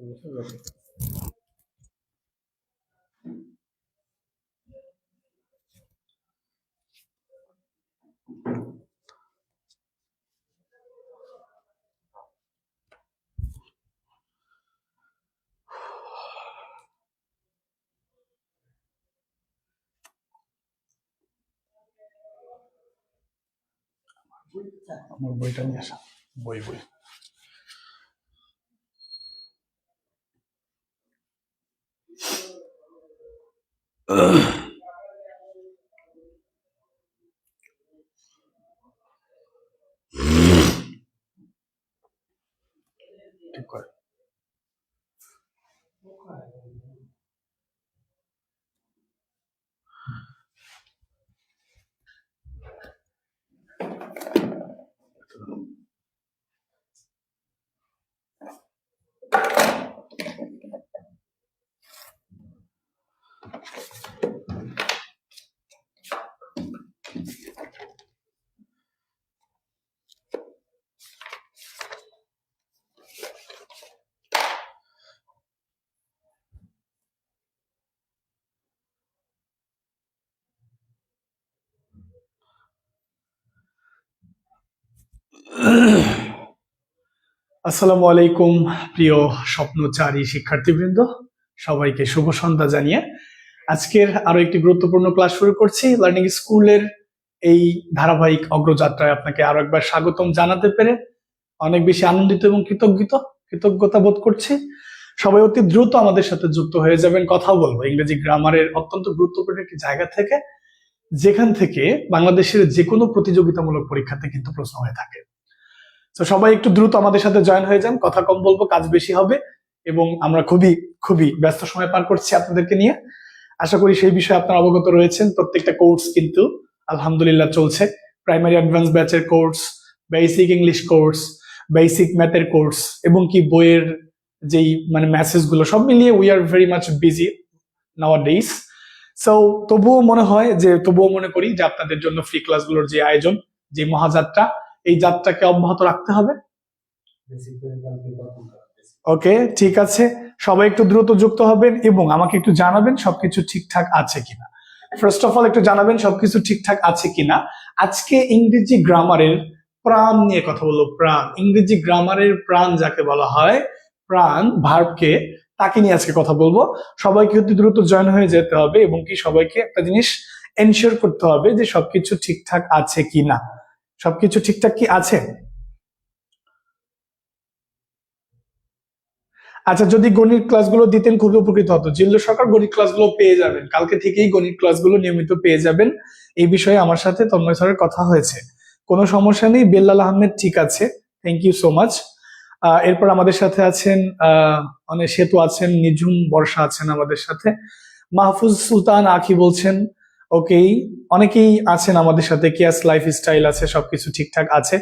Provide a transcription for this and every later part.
আমার বইটা নিয়ে আসা, বই বই ঠিক করে। আসসালামু আলাইকুম প্রিয় স্বপ্নচারী শিক্ষার্থীবৃন্দ, সবাইকে শুভ সন্ধ্যা জানিয়ে আজকের আরো একটি গুরুত্বপূর্ণ ক্লাস শুরু করছি। লার্নিং স্কুলের এই ধারাবাহিক অগ্রযাত্রায় আপনাকে আরো একবার স্বাগতম জানাতে পেরে অনেক বেশি আনন্দিত এবং কৃতজ্ঞতা বোধ করছি। সবাই অতি দ্রুত আমাদের সাথে যুক্ত হয়ে যাবেন। কথা বলবো ইংরেজি গ্রামারের অত্যন্ত গুরুত্বপূর্ণ একটি জায়গা থেকে, যেখান থেকে বাংলাদেশের যে কোনো প্রতিযোগিতামূলক পরীক্ষাতে কিন্তু প্রশ্ন হয়ে থাকে। তো সবাই একটু দ্রুত আমাদের সাথে জয়েন হয়ে যান। কথা কম বলবো, কাজ বেশি হবে, এবং আমরা খুবই ব্যস্ত সময় পার করছি আপনাদেরকে নিয়ে। আশা করি সেই বিষয়ে আপনারা অবগত রয়েছেন। প্রত্যেকটা কোর্স কিন্তু আলহামদুলিল্লাহ চলছে। প্রাইমারি অ্যাডভান্স ব্যাচের course, basic English course, basic ম্যাথের কোর্স, এবং কি বইয়ের যেই মেসেজ গুলো সব মিলিয়ে we are very much busy nowadays. So তবুও মনে করি যে আপনাদের জন্য ফ্রি ক্লাসগুলোর যে আয়োজন, যে মহাযাত্রা, এই যাত্রাকে অব্যাহত রাখতে হবে। ওকে, ঠিক আছে। সবাই একটু দ্রুত যুক্ত হবেন এবং আমাকে একটু জানাবেন সবকিছু ঠিকঠাক আছে কিনা। ফার্স্ট অফ অল একটু জানাবেন সবকিছু ঠিকঠাক আছে কিনা। আজকে ইংরেজি গ্রামারের প্রাণ নিয়ে কথা বলবো। প্রাণ, ইংরেজি গ্রামারের প্রাণ যাকে বলা হয়, প্রাণ ভার্বকে, তাকে নিয়ে আজকে কথা বলবো। সবাইকে অতি দ্রুত জয়েন হয়ে যেতে হবে এবং কি সবাইকে একটা জিনিস এনশিওর করতে হবে যে সবকিছু ঠিকঠাক আছে কিনা। সবকিছু ঠিকঠাক কি আছে? আচ্ছা, যদি গণিত ক্লাসগুলো দিতেন খুবই উপকৃত হতো। জিল্লু সরকার গণিত ক্লাসগুলো পেয়ে যাবেন, কালকে থেকেই গণিত ক্লাসগুলো নিয়মিত পেয়ে যাবেন। এই বিষয়ে আমার সাথে তন্ময় স্যারের কথা হয়েছে, কোনো সমস্যা নেই। বেল্লাল আহমেদ ঠিক আছে, থ্যাংক ইউ সো মাচ। এরপর আমাদের সাথে আছেন অনেক সেতু আছেন, নিঝুম বর্ষা আছেন আমাদের সাথে, মাহফুজ সুলতান আখি বলছেন ওকেই, অনেকেই আছেন আমাদের সাথে। কিয়াস লাইফস্টাইল আছে, সবকিছু ঠিকঠাক আছে।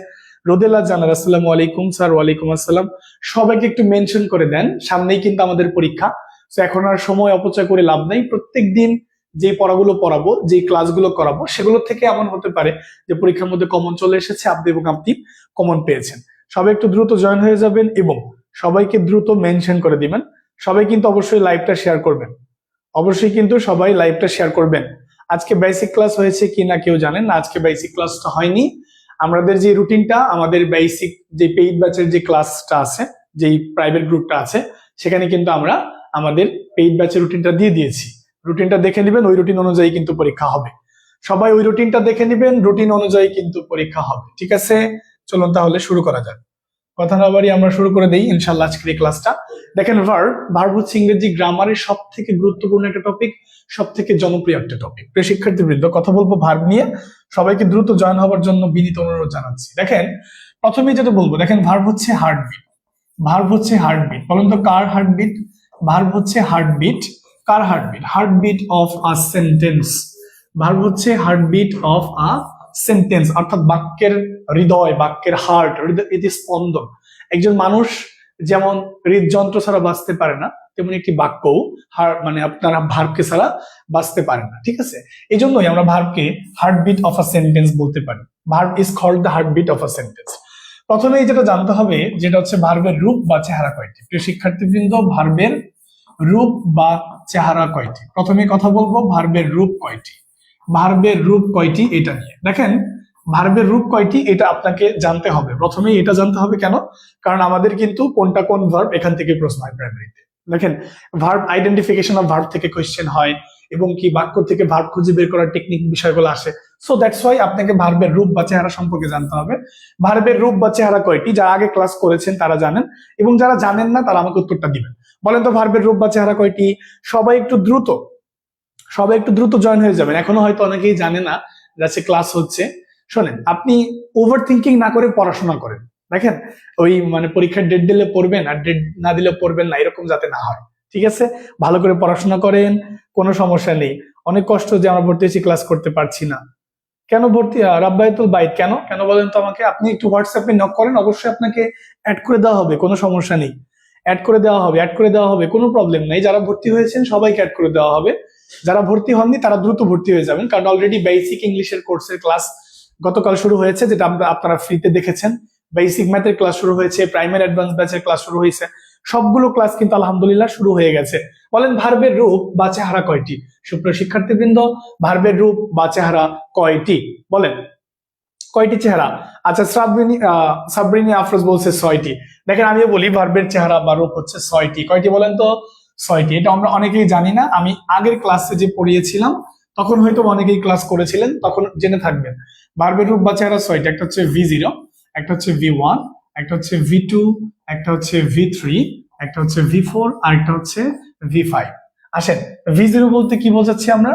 রোদেলা জানার আসসালামু আলাইকুম স্যার। ওয়ালাইকুম আসসালাম। সবাইকে একটু মেনশন করে দেন, সামনেই কিন্তু আমাদের পরীক্ষা। তো এখন আর সময় অপচয় করে লাভ নাই। প্রত্যেক দিন যে পড়াগুলো পড়াবো, যে ক্লাসগুলো করাবো, সেগুলো থেকে এমন হতে পারে যে পরীক্ষার মধ্যে কমন চলে এসেছে, আপনি এবং আপনি কমন পেয়েছেন। সবাই একটু দ্রুত জয়েন হয়ে যাবেন এবং সবাইকে দ্রুত মেনশন করে দিবেন। সবাই কিন্তু অবশ্যই লাইভটা শেয়ার করবেন, অবশ্যই কিন্তু সবাই লাইভটা শেয়ার করবেন। আজকে বেসিক ক্লাস হয়েছে কিনা কেউ জানেন না? আজকে বেসিক ক্লাসটা হয়নি। আমাদের যে রুটিনটা, আমাদের বেসিক যে পেইড ব্যাচের যে ক্লাসটা আছে, যেই প্রাইভেট গ্রুপটা আছে, সেখানে কিন্তু আমরা আমাদের পেইড ব্যাচের রুটিনটা দিয়ে দিয়েছি। রুটিনটা দেখে নেবেন, ওই রুটিন অনুযায়ী কিন্তু পরীক্ষা হবে। সবাই ওই রুটিনটা দেখে নেবেন, রুটিন অনুযায়ী কিন্তু পরীক্ষা হবে। ঠিক আছে, চলুন তাহলে শুরু করা যাক। কথা না বাড়ি আমরা শুরু করে দিই ইনশাআল্লাহ আজকের এই ক্লাসটা। দেখেন, ভার্ব হচ্ছে ইংরেজি গ্রামারের সব থেকে গুরুত্বপূর্ণ একটা টপিক, সব থেকে জনপ্রিয় একটা টপিক। প্রিয় শিক্ষার্থীবৃন্দ, কথা বলবো ভার্ব নিয়ে। সবাইকে দ্রুত জয়েন হওয়ার জন্য বিনীত অনুরোধ জানাচ্ছি। দেখেন, প্রথমেই যেটা বলবো, দেখেন ভার্ব হচ্ছে হার্টবিট। ভার্ব হচ্ছে হার্টবিট। বলুন তো কার হার্টবিট? ভার্ব হচ্ছে heartbeat. Car heartbeat? Heartbeat of a sentence. Verb হচ্ছে হার্টবিট অফ আ সেন্টেন্স, অর্থাৎ বাক্যের হৃদয়, বাক্যের হার্ট, এটি স্পন্দন। একজন মানুষ যেমন হৃদযন্ত্র ছাড়া বাঁচতে পারে না, তেমন একটি বাক্যও আপনারা ভার্বকে ছাড়া বাঁচতে পারেন না। ঠিক আছে, এই জন্যই আমরা ভার্বকে হার্টবিট অফ আ সেন্টেন্স বলতে পারি। Verb is called the heartbeat of a sentence. প্রথমেই যেটা জানতে হবে যেটা হচ্ছে ভার্বের রূপ বা চেহারা কয়টি। প্রিয় শিক্ষার্থীবৃন্দ, ভার্বের রূপ বা চেহারা কয়টি? প্রথমে কথা বলবো ভার্বের রূপ কয়টি। ভার্বের রূপ কয়টি এটা নিয়ে। দেখেন, ভার্বের রূপ কয়টি এটা আপনাকে জানতে হবে। প্রথমেই এটা জানতে হবে কেন? কারণ আমাদের কিন্তু কোনটা কোন ভার্ব এখান থেকে প্রশ্ন হয় প্রাইমারিতে। দেখেন, ভার্ব আইডেন্টিফিকেশন অফ ভার্ব থেকে কোয়েশ্চেন হয় এবং কি বাক্য থেকে ভার্ব খুঁজে বের করার টেকনিক বিষয়গুলো আসে। সো দ্যাটস ওয়াই আপনাকে ভার্বের রূপ বা চেহারা সম্পর্কে জানতে হবে। ভার্বের রূপ বা চেহারা কয়টি? যারা আগে ক্লাস করেছেন তারা জানেন, এবং যারা জানেন না তারা আমাকে উত্তরটা দিবেন। বলেন তো ভার্বের রূপ বা চেহারা কয়টি? সবাই একটু দ্রুত জয়েন হয়ে যাবেন। এখনো হয়তো অনেকেই জানে না যে ক্লাস হচ্ছে। শোনেন, আপনি ওভার থিঙ্কিং না করে পড়াশোনা করেন। দেখেন, ওই মানে পরীক্ষার ডেট দিলে পড়বেন আর ডেট না দিলে পড়বেন না, এরকম যাতে না হয়। ঠিক আছে, ভালো করে পড়াশোনা করেন, কোনো সমস্যা নেই। অনেক কষ্ট যে আমরা ভর্তি হয়েছি, ক্লাস করতে পারছি না। কেন ভর্তি রাব্বাইতুল বাইত কেন কেন বলেন তো আমাকে। আপনি একটু হোয়াটসঅ্যাপে নক করেন, অবশ্যই আপনাকে অ্যাড করে দেওয়া হবে, কোনো সমস্যা নেই। অ্যাড করে দেওয়া হবে, কোনো প্রবলেম নেই। যারা ভর্তি হয়েছেন সবাইকে অ্যাড করে দেওয়া হবে। যারা ভর্তি হননি তারা দ্রুত ভর্তি হয়ে যাবেন, কারণ অলরেডি বেসিক ইংলিশের কোর্সের ক্লাস গতকাল শুরু হয়েছে, যেটা আপনারা ফ্রিতে দেখেছেন। বেসিক ম্যাথের ক্লাস শুরু হয়েছে, প্রাইমারি অ্যাডভান্স ব্যাচের ক্লাস শুরু হয়েছে। সবগুলো ক্লাস কিন্তু আলহামদুলিল্লাহ শুরু হয়ে গেছে। বলেন ভার্বের রূপ বা চেহারা কয়টি? সুপ্রিয় শিক্ষার্থীবৃন্দ, ভার্বের রূপ বা চেহারা কয়টি? বলেন কয়টি চেহারা? আচ্ছা, সাবরিনী আফরোজ বলছে 6টি। দেখেন, আমিও বলি ভার্বের চেহারা বা রূপ হচ্ছে 6টি। কয়টি বলেন তো? 6টি। এটা আমরা অনেকেই জানি না। আমি আগের ক্লাসে যে পড়িয়েছিলাম তখন হয়তো অনেকেই ক্লাস করেছিলেন, তখন জেনে থাকবেন। ভার্বের রূপ বা চেহারা 6টি। একটা হচ্ছে V0, একটা হচ্ছে V1, একটা হচ্ছে V2, একটা হচ্ছে V3, একটা হচ্ছে V4, আর একটা হচ্ছে V5। আসেন, V0 বলতে কি বোঝাচ্ছি আমরা?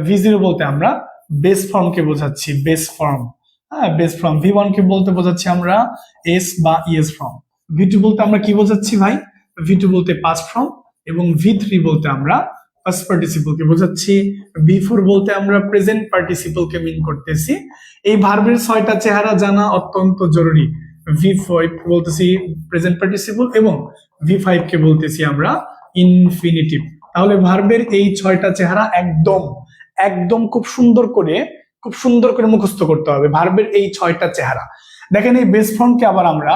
V0 বলতে আমরা বেস ফর্মকে বোঝাচ্ছি, বেস ফর্ম। হ্যাঁ, বেস ফর্ম। V1 কে বলতে বোঝাচ্ছি আমরা এস বা ইএস ফর্ম। V2 বলতে আমরা কি বোঝাচ্ছি ভাই? V2 বলতে পাস্ট ফর্ম, এবং V3 বলতে আমরা পাস্ট পার্টিসিপল কে বোঝাচ্ছি। V4 বলতে আমরা প্রেজেন্ট পার্টিসিপল কে মিন করতেছি। এই ভার্বের 6টা চেহারা জানা অত্যন্ত জরুরি। V5 বলতেছি প্রেজেন্ট পার্টিসিপল, এবং V5 কে বলতেছি আমরা ইনফিনিটিভ। তাহলে ভার্বের এই 6টা চেহারা একদম একদম খুব সুন্দর করে মুখস্থ করতে হবে। ভার্বের এই 6টা চেহারা। দেখেন, এই বেস ফর্মকে আবার আমরা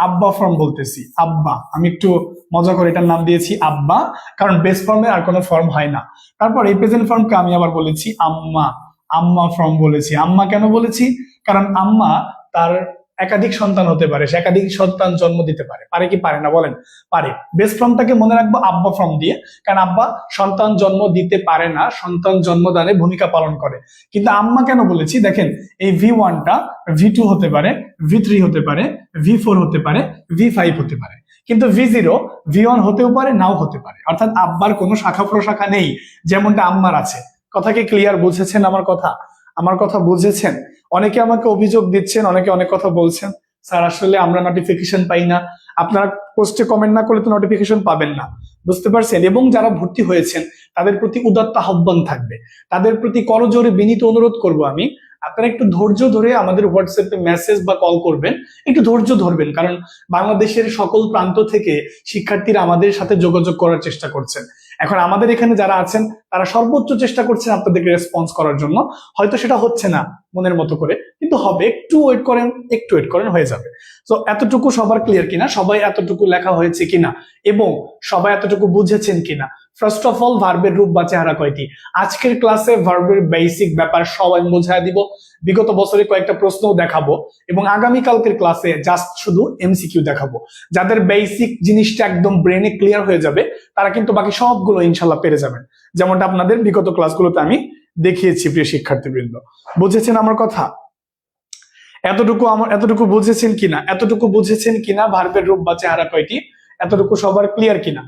আব্বা ফর্ম বলতেছি। আব্বা, আমি একটু মজা করে এটার নাম দিয়েছি আব্বা, কারণ বেস ফর্মে আর কোনো ফর্ম হয় না। তারপর এই প্রেজেন্ট ফর্মকে আমি আবার বলেছি আম্মা। আম্মা ফর্ম বলেছি। আম্মা কেন বলেছি? কারণ আম্মা তার একাধিক সন্তান হতে পারে, সে একাধিক সন্তান জন্ম দিতে পারে। পারে কি পারে না বলেন? পারে। বেস ফর্মটাকে মনে রাখবো আব্বা ফর্ম দিয়ে, কারণ আব্বা সন্তান জন্ম দিতে পারে না, সন্তান জন্মদানে ভূমিকা পালন করে। কিন্তু আম্মা কেন বলেছি? দেখেন, এই V1টা V2 হতে পারে, V3 হতে পারে, V4 হতে পারে, V5 হতে পারে। কিন্তু V0 V1 হতেও পারে, নাও হতে পারে। অর্থাৎ আব্বার কোনো শাখা প্রশাখা নেই, যেমনটা আম্মার আছে। কথা কি ক্লিয়ার? বুঝেছেন আমার কথা বুঝেছেন? অনেকে আমাকে অভিযোগ দিচ্ছেন, অনেকে অনেক কথা বলছেন, স্যার আসলে আমরা নোটিফিকেশন পাই না। আপনারা পোস্টে কমেন্ট না করলে তো নোটিফিকেশন পাবেন না, বুঝতে পারছেন? এবং যারা ভর্তি হয়েছেন তাদের প্রতি উদাত্ত আহ্বান থাকবে, তাদের প্রতি করজোরে বিনীত অনুরোধ করব আমি, আপনারা একটু ধৈর্য ধরে আমাদের হোয়াটসঅ্যাপে মেসেজ বা কল করবেন, একটু ধৈর্য ধরবেন। কারণ বাংলাদেশের সকল প্রান্ত থেকে শিক্ষার্থীরা আমাদের সাথে যোগাযোগ করার চেষ্টা করছেন। এখন আমাদের এখানে যারা আছেন তারা সর্বোচ্চ চেষ্টা করছেন আপনাদেরকে রেসপন্স করার জন্য। হয়তো সেটা হচ্ছে না মনের মতো করে, কিন্তু হবে। একটু ওয়েট করেন, হয়ে যাবে। তো এতটুকু সবার ক্লিয়ার কিনা? সবাই এতটুকু লেখা হয়েছে কিনা, এবং সবাই এতটুকু বুঝেছেন কিনা? ফার্স্ট অফ অল, ভার্বের রূপ বা চেহারা কয়টি? আজকের ক্লাসে ভার্বের বেসিক ব্যাপার সব আমি বোঝায় দিব, বিগত বছরে কয়েকটা প্রশ্নও দেখাবো, এবং আগামীকালকের ক্লাসে জাস্ট শুধু MCQ দেখাবো। যাদের বেসিক জিনিসটা একদম ব্রেনে ক্লিয়ার হয়ে যাবে তারা কিন্তু বাকি সবগুলো ইনশাল্লাহ পেরে যাবেন, যেমনটা আপনাদের বিগত ক্লাসগুলোতে আমি দেখিয়েছি। প্রিয় শিক্ষার্থীবৃন্দ, বুঝেছেন আমার কথা? এতটুকু বুঝেছেন কিনা ভার্বের রূপ বা চেহারা কয়টি? এতটুকু সবার ক্লিয়ার কিনা?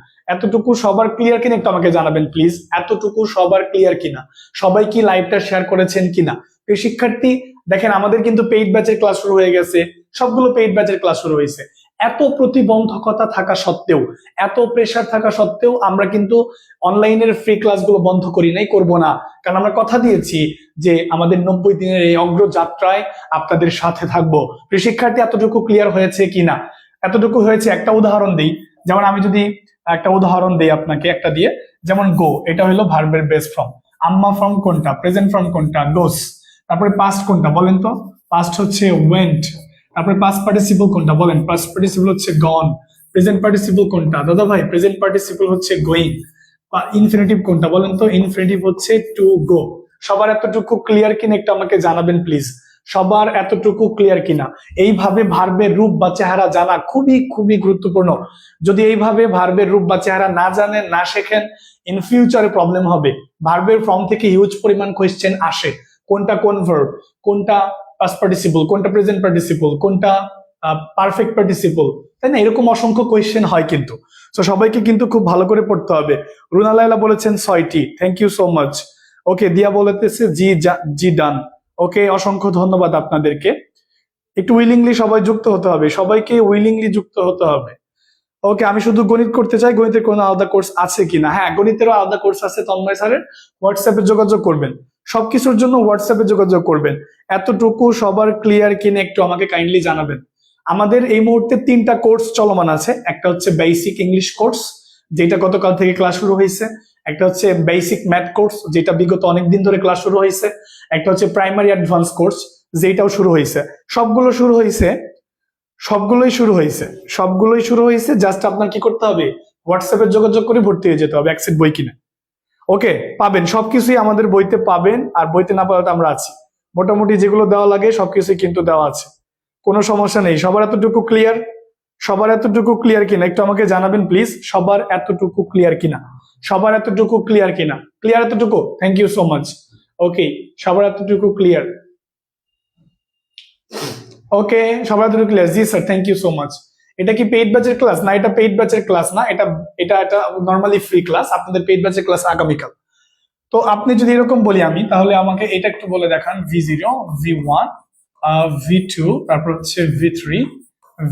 একটু আমাকে জানাবেন প্লিজ। এতটুকু সবার ক্লিয়ার কিনা? সবাই কি লাইভটা শেয়ার করেছেন কিনা? প্রিয় শিক্ষার্থী, দেখেন, আমাদের কিন্তু পেইড ব্যাচের ক্লাস শুরু হয়ে গেছে, সবগুলো পেইড ব্যাচের ক্লাস শুরু হয়েছে। এত প্রতিবন্ধকতা থাকা সত্ত্বেও, এত প্রেশার থাকা সত্ত্বেও আমরা কিন্তু অনলাইনের ফ্রি ক্লাসগুলো বন্ধ করি নাই, করবো না। কারণ আমরা কথা দিয়েছি যে আমাদের 90 দিনের এই অগ্রযাত্রায় আপনাদের সাথে থাকবো। প্রিয় শিক্ষার্থী, এতটুকু ক্লিয়ার হয়েছে কিনা? এতটুকু হয়েছে। একটা উদাহরণ দিই, যেমন আমি যদি একটা উদাহরণ দিই আপনাকে একটা দিয়ে, যেমন গো, এটা হলো ভার্বের বেস ফর্ম। আম্মা ফর্ম কোনটা? প্রেজেন্ট ফর্ম কোনটা? গোস। তারপরে পাস্ট কোনটা বলেন তো? পাস্ট হচ্ছে ওয়েন্ট। তারপরে পাস্ট পার্টিসিপল কোনটা বলেন? পাস্ট পার্টিসিপল হচ্ছে গন। প্রেজেন্ট পার্টিসিপল কোনটা দাদা ভাই? প্রেজেন্ট পার্টিসিপল হচ্ছে গোয়িং। ইনফিনিটিভ কোনটা বলেন তো? ইনফিনিটিভ হচ্ছে টু গো। সবার এতটুকু ক্লিয়ার কিনা একটু আমাকে জানাবেন প্লিজ। সবার এতটুকু ক্লিয়ার কিনা? এইভাবে ভার্বের রূপ বা চেহারা জানা খুবই খুবই গুরুত্বপূর্ণ। যদি এইভাবে ভার্বের রূপ বা চেহারা না জানেন, না শেখেন, ইন ফিউচারে প্রবলেম হবে। ভার্বের ফর্ম থেকে হিউজ পরিমাণ কোয়েশ্চেন আসে। কোনটা কোন ভার্ব, কোনটা পাস্ট পার্টিসিপল, কোনটা প্রেজেন্ট পার্টিসিপল, কোনটা পারফেক্ট পার্টিসিপল, তাই না? এরকম অসংখ্য কোয়েশ্চেন হয় কিন্তু। তো সবাইকে কিন্তু খুব ভালো করে পড়তে হবে। রুনা লাইলা বলেছেন 6টি, থ্যাংক ইউ সো মাচ। ওকে, দিয়া বলেছে জি ডান। ওকে, অসংখ্য ধন্যবাদ আপনাদেরকে। একটু উইলিংলি সবাই যুক্ত হতে হবে, সবাইকে উইলিংলি যুক্ত হতে হবে। ওকে, আমি শুধু গণিত করতে চাই, গণিতের কোনো আলাদা কোর্স আছে কিনা? হ্যাঁ, গণিতেরও আলাদা কোর্স আছে তন্ময় স্যারের। হোয়াটসঅ্যাপে যোগাযোগ করবেন, সবকিছুর জন্য হোয়াটসঅ্যাপে যোগাযোগ করবেন। এতটুকু সবার ক্লিয়ার কিনা একটু আমাকে কাইন্ডলি জানাবেন। আমাদের এই মুহূর্তে 3টা কোর্স চলমান আছে। একটা হচ্ছে বেসিক ইংলিশ কোর্স, যেটা গতকাল থেকে ক্লাস শুরু হয়েছে। একটা হচ্ছে বেসিক ম্যাথ কোর্স, যেটা বিগত অনেকদিন ধরে ক্লাস শুরু হয়েছে। একটা হচ্ছে প্রাইমারি অ্যাডভান্স কোর্স, যেটাও শুরু হয়েছে। সবগুলোই শুরু হয়েছে। জাস্ট আপনার কি করতে হবে? হোয়াটসঅ্যাপে যোগাযোগ করে ভর্তি হয়ে যেতে হবে একসেট বই কিনে। ওকে, পাবেন সবকিছুই আমাদের বইতে পাবেন। আর বইতে না পাওয়াতে আমরা আছি, মোটামুটি যেগুলো দেওয়া লাগে সবকিছুই কিন্তু দেওয়া আছে, কোনো সমস্যা নেই। সবার এতটুকু ক্লিয়ার? সবার এতটুকু ক্লিয়ার কিনা একটু আমাকে জানাবেন প্লিজ। সবার এতটুকু ক্লিয়ার কিনা? সবার এতটুকু ক্লিয়ার কিনা? ক্লিয়ার এতটুকু? Thank you so much. Okay, সবার এতটুকু ক্লিয়ার? ওকে, সবার এতটুকু ক্লিয়ার? জি sir, thank you so much. এটা কি পেইড ব্যাচের ক্লাস? না, এটা পেইড ব্যাচের ক্লাস না, এটা এটা এটা নর্মালি ফ্রি ক্লাস। আপনাদের পেইড ব্যাচের ক্লাস আগামীকাল। তো আপনি যদি এরকম বলি আমি, তাহলে আমাকে এটা একটু বলে দেখান। V0, V1, V2, তারপর হচ্ছে V3,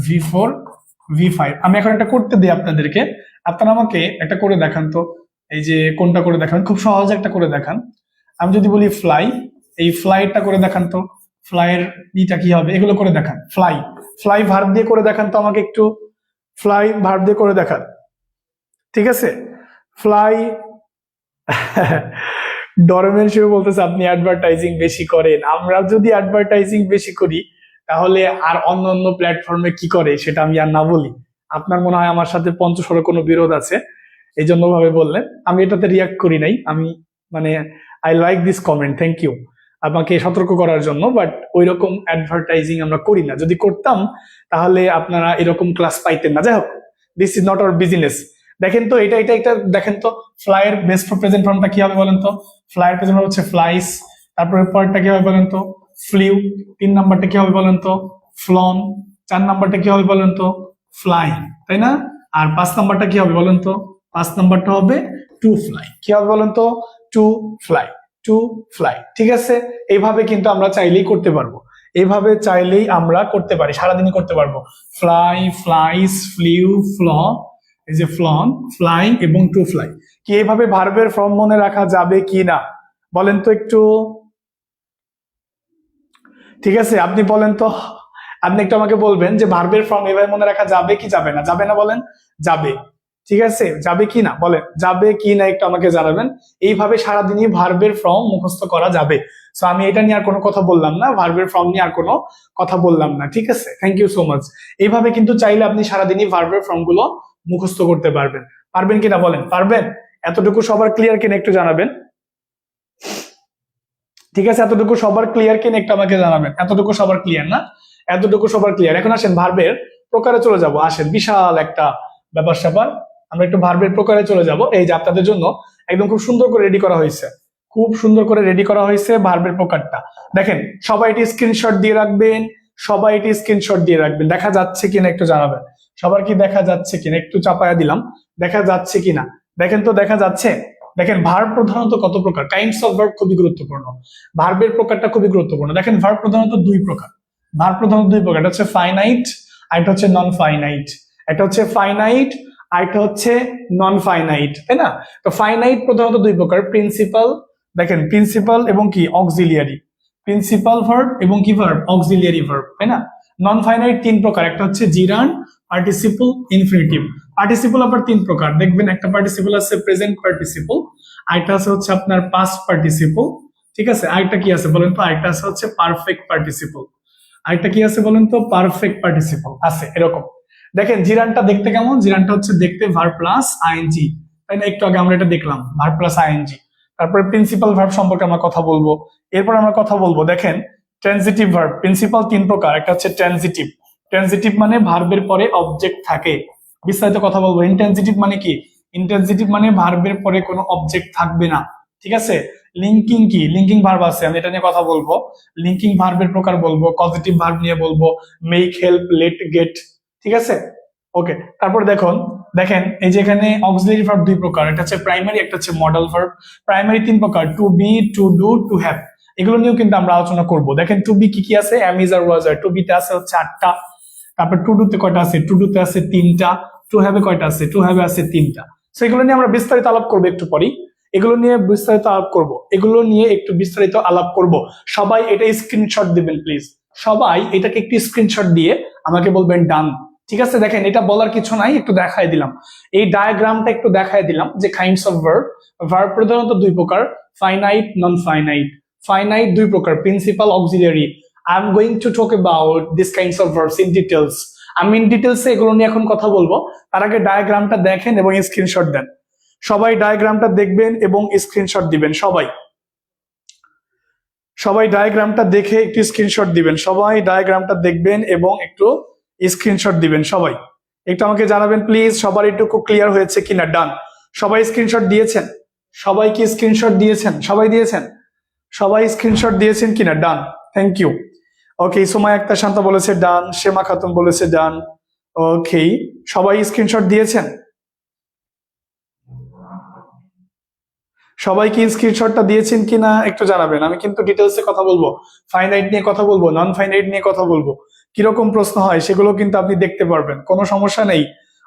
V4, V5। আমি এখন একটা করতে দিই আপনাদেরকে, আপনারা আমাকে একটা করে দেখান তো। এই যে কোনটা করে দেখান? খুব সহজ একটা করে দেখান। আমি যদি বলি ফ্লাই, এই ফ্লাইটা করে দেখান তো। ফ্লাইয়ের ইটা কি হবে? এগুলো করে দেখান। ফ্লাই, ফ্লাই ভার্ব দিয়ে করে দেখান তো আমাকে একটু। ফ্লাই ভার্ব দিয়ে করে দেখান, ঠিক আছে? ফ্লাই ডরমেন শিব বলতেছে আপনি অ্যাডভার্টাইজিং বেশি করেন। আমরা যদি অ্যাডভার্টাইজিং বেশি করি, তাহলে আর অন্য অন্য প্ল্যাটফর্মে কি করে সেটা আমি আর না বলি। আপনার মনে হয় আমার সাথে পঞ্চস্বরে কোনো বিরোধ আছে, এই জন্য ভাবে বললেন। আমি এটাতে রিয়াক্ট করি নাই। আমি মানে I like this comment, thank you আমাকে সতর্ক করার জন্য। বাট ওই রকম অ্যাডভার্টাইজিং আমরা করি না। যদি করতাম তাহলে আপনারা এরকম ক্লাস পাইতেন না। যাই হোক, this is not our business. দেখেন তো, এটা দেখেন তো। ফ্লাইয়ের বেস্ট প্রেজেন্ট ফর্মটা কি হবে বলেন তো? ফ্লাইয়ের প্রেজেন্ট ফর্ম হচ্ছে ফ্লাইস। তারপরে পরেরটা কি হবে বলেন তো? ফ্লিউ। 3 নাম্বারটা কি হবে বলেন তো? ফ্লন। 4 নাম্বারটা কি হবে বলেন তো? ফ্লাই, তাই না? আর 5 নাম্বারটা কি হবে বলেন তো? 5 নাম্বারটা হবে টু ফ্লাই। কি হবে বলেন তো? To fly, to fly. ঠিক আছে, এইভাবে কিন্তু আমরা চাইলেই করতে পারবো। এইভাবে চাইলেই আমরা করতে পারি, সারাদিনই করতে পারবো। ফ্লাই, ফ্লাইস, ফ্লিউ, ফ্ল, এই যে ফ্লন, ফ্লাই এবং টু ফ্লাই। কি এইভাবে ভার্বের ফর্ম মনে রাখা যাবে কি না বলেন তো একটু? ঠিক আছে, আপনি বলেন তো। আপনি একটু আমাকে বলবেন যে ভার্বের ফর্ম এভাবে মনে রাখা যাবে কি যাবে না? যাবে না বলেন? যাবে। ঠিক আছে, যাবে কি না বলেন? যাবে কি না একটু আমাকে জানাবেন। এইভাবে সারাদিনই ভার্বের ফর্ম মুখস্থ করা যাবে। সো আমি এটা নিয়ে আর কোনো কথা বললাম না, ভার্বের ফর্ম নিয়ে আর কোনো কথা বললাম না। ঠিক আছে, থ্যাংক ইউ সো মাচ। এইভাবে কিন্তু চাইলে আপনি সারাদিনই ভার্বের ফর্ম গুলো মুখস্থ করতে পারবেন। পারবেন কিনা বলেন? পারবেন? এতটুকু সবার ক্লিয়ার কিনা একটু জানাবেন। ঠিক আছে, এতটুকু সবার ক্লিয়ার কিনা একটু আমাকে জানাবেন। এতটুকু সবার ক্লিয়ার না? এতটুকু সবার ক্লিয়ার। এখন আসেন ভার্বের প্রকারে চলে যাব। আসেন, বিশাল একটা ব্যাপার স্যাপার। আমরা একটু ভার্বের প্রকারে চলে যাব। এই যে আপনাদের জন্য একদম খুব সুন্দর করে রেডি করা হয়েছে, খুব সুন্দর করে রেডি করা হয়েছে ভার্বের প্রকারটা। দেখেন, সবাই এটি স্ক্রিনশট দিয়ে রাখবেন, সবাই এটি স্ক্রিনশট দিয়ে রাখবেন। দেখা যাচ্ছে কিনা একটু জানাবেন। সবার কি দেখা যাচ্ছে কিনা? একটু চাপায়া দিলাম, দেখা যাচ্ছে কিনা দেখেন তো। দেখা যাচ্ছে? দেখেন, ভার্ব প্রধানত কত প্রকার? কাইন্ডস অফ ভার্ব খুবই গুরুত্বপূর্ণ। ভার্বের প্রকারটা খুবই গুরুত্বপূর্ণ। দেখেন, ভার্ব প্রধানত 2 প্রকার। ভার্ব প্রধানত 2 প্রকার। এটা হচ্ছে ফাইনাইট আর এটা হচ্ছে নন ফাইনাইট। এটা হচ্ছে ফাইনাইট আর এটা হচ্ছে নন ফাইনাইট, তাই না? তো ফাইনাইট প্রধানত 2 প্রকার। প্রিন্সিপাল, দেখেন প্রিন্সিপাল এবং কি অক্সিলিয়ারি। প্রিন্সিপাল ভার্ব এবং কি ভার্ব? অক্সিলিয়ারি ভার্ব, তাই না? নন ফাইনাইট 3 প্রকার। একটা হচ্ছে জিরান্ড, পার্টিসিপল, ইনফিনিটিভ। পার্টিসিপল আবার 3 প্রকার। দেখবেন, একটা পার্টিসিপল আছে প্রেজেন্ট পার্টিসিপল, আরেকটা আছে হচ্ছে আপনার পাস্ট পার্টিসিপল, ঠিক আছে? আরেকটা কি আছে বলেন তো? আরেকটা আছে হচ্ছে পারফেক্ট পার্টিসিপল। আরেকটা কি আছে বলেন তো, পারফেক্ট পার্টিসিপল আছে এরকম। দেখেন জিরানটা দেখতে কেমন, জিরানটা হচ্ছে দেখতে ভার্ব প্লাস আইএনজি, তাই না? একটু আগে আমরা এটা দেখলাম, ভার্ব প্লাস আইএনজি। তারপরে প্রিন্সিপাল ভার্ব সম্পর্কে আমরা কথা বলবো। এরপর আমরা কথা বলবো, দেখেন ট্রানজিটিভ ভার্ব। প্রিন্সিপাল তিন প্রকার, একটা হচ্ছে ট্রানজিটিভ। ট্রানজিটিভ মানে ভার্বের পরে অবজেক্ট থাকে। বিস্তারিত কথা বলবো। ইনট্রানজিটিভ মানে কি? ইনট্রানজিটিভ মানে ভার্বের পরে কোনো অবজেক্ট থাকবে না, ঠিক আছে? লিঙ্কিং কি? লিঙ্কিং ভার্ব আছে, আমি এটা নিয়ে কথা বলবো। লিঙ্কিং ভার্বের প্রকার বলবো, পজিটিভ ভার্ব নিয়ে বলবো, মেক, হেল্প, লেট, গেট, ঠিক আছে? ওকে, তারপর দেখেন এই যে এখানে অক্সিলারি ভার্ব দুই প্রকার, একটা হচ্ছে প্রাইমারি, একটা হচ্ছে মডেল ভার্ব। প্রাইমারি তিন প্রকার, to be, to do, to have. এগুলো নিয়েও কিন্তু আমরা আলোচনা করব। দেখেন টু বি কি কি আছে, am, is, are, was, are. To বিতে আছে হচ্ছে 8টা। তারপর টু ডুতে কয়টা আছে? টু ডুতে আছে 3টা। টু হ্যাভে কয়টা আছে? টু হ্যাভে আছে 3টা। সো এগুলো নিয়ে আমরা বিস্তারিত আলাপ করবো একটু পরেই। এগুলো নিয়ে বিস্তারিত আলাপ করব, এগুলো নিয়ে একটু বিস্তারিত আলাপ করব। সবাই এটা স্ক্রিনশট দিবেন প্লিজ। সবাই এটাকে একটি স্ক্রিনশট দিয়ে আমাকে বলবেন ডান, ঠিক আছে? দেখেন এটা বলার কিছু নাই, একটু দেখাই দিলাম। এই ডায়াগ্রামটা একটু দেখাই দিলাম যে কাইন্ডস অফ ভার্ব। ভার্ব প্রধানত দুই প্রকার, ফাইনাইট, নন ফাইনাইট। ফাইনাইট দুই প্রকার, principal, auxiliary. I am going to talk about this kinds of verbs in details. আমি ইন ডিটেলসে এগুলো নিয়ে এখন কথা বলবো। তার আগে ডায়াগ্রামটা দেখেন এবং স্ক্রিনশট দেন। সবাই ডায়াগ্রামটা দেখবেন এবং স্ক্রিনশট দিবেন। সবাই ডায়াগ্রামটা দেখে একটু স্ক্রিনশট দিবেন। সবাই ডায়াগ্রামটা দেখবেন এবং একটু স্ক্রিনশট দিবেন। সবাই একটু আমাকে জানাবেন প্লিজ, সবার একটু ক্লিয়ার হয়েছে কিনা। ডান, সবাই স্ক্রিনশট দিয়েছেন? সবাই কি স্ক্রিনশট দিয়েছেন? সবাই দিয়েছেন? সবাই স্ক্রিনশট দিয়েছেন কিনা? ডান, থ্যাংক ইউ। ওকে, সোমায়া আক্তার শান্তা বলেছে ডান, শ্যামা খাতুন বলেছে ডান। ওকে, সবাই স্ক্রিনশট দিয়েছেন? সবাই কি স্ক্রিনশটটা দিয়েছেন কিনা একটু জানাবেন। আমি কিন্তু ডিটেলসে কথা বলবো, ফাইনাইট নিয়ে কথা বলবো, নন ফাইনাইট নিয়ে কথা বলবো। কিরকম প্রশ্ন হয় সেগুলো কিন্তু আপনি দেখতে পারবেন, কোনো সমস্যা নেই।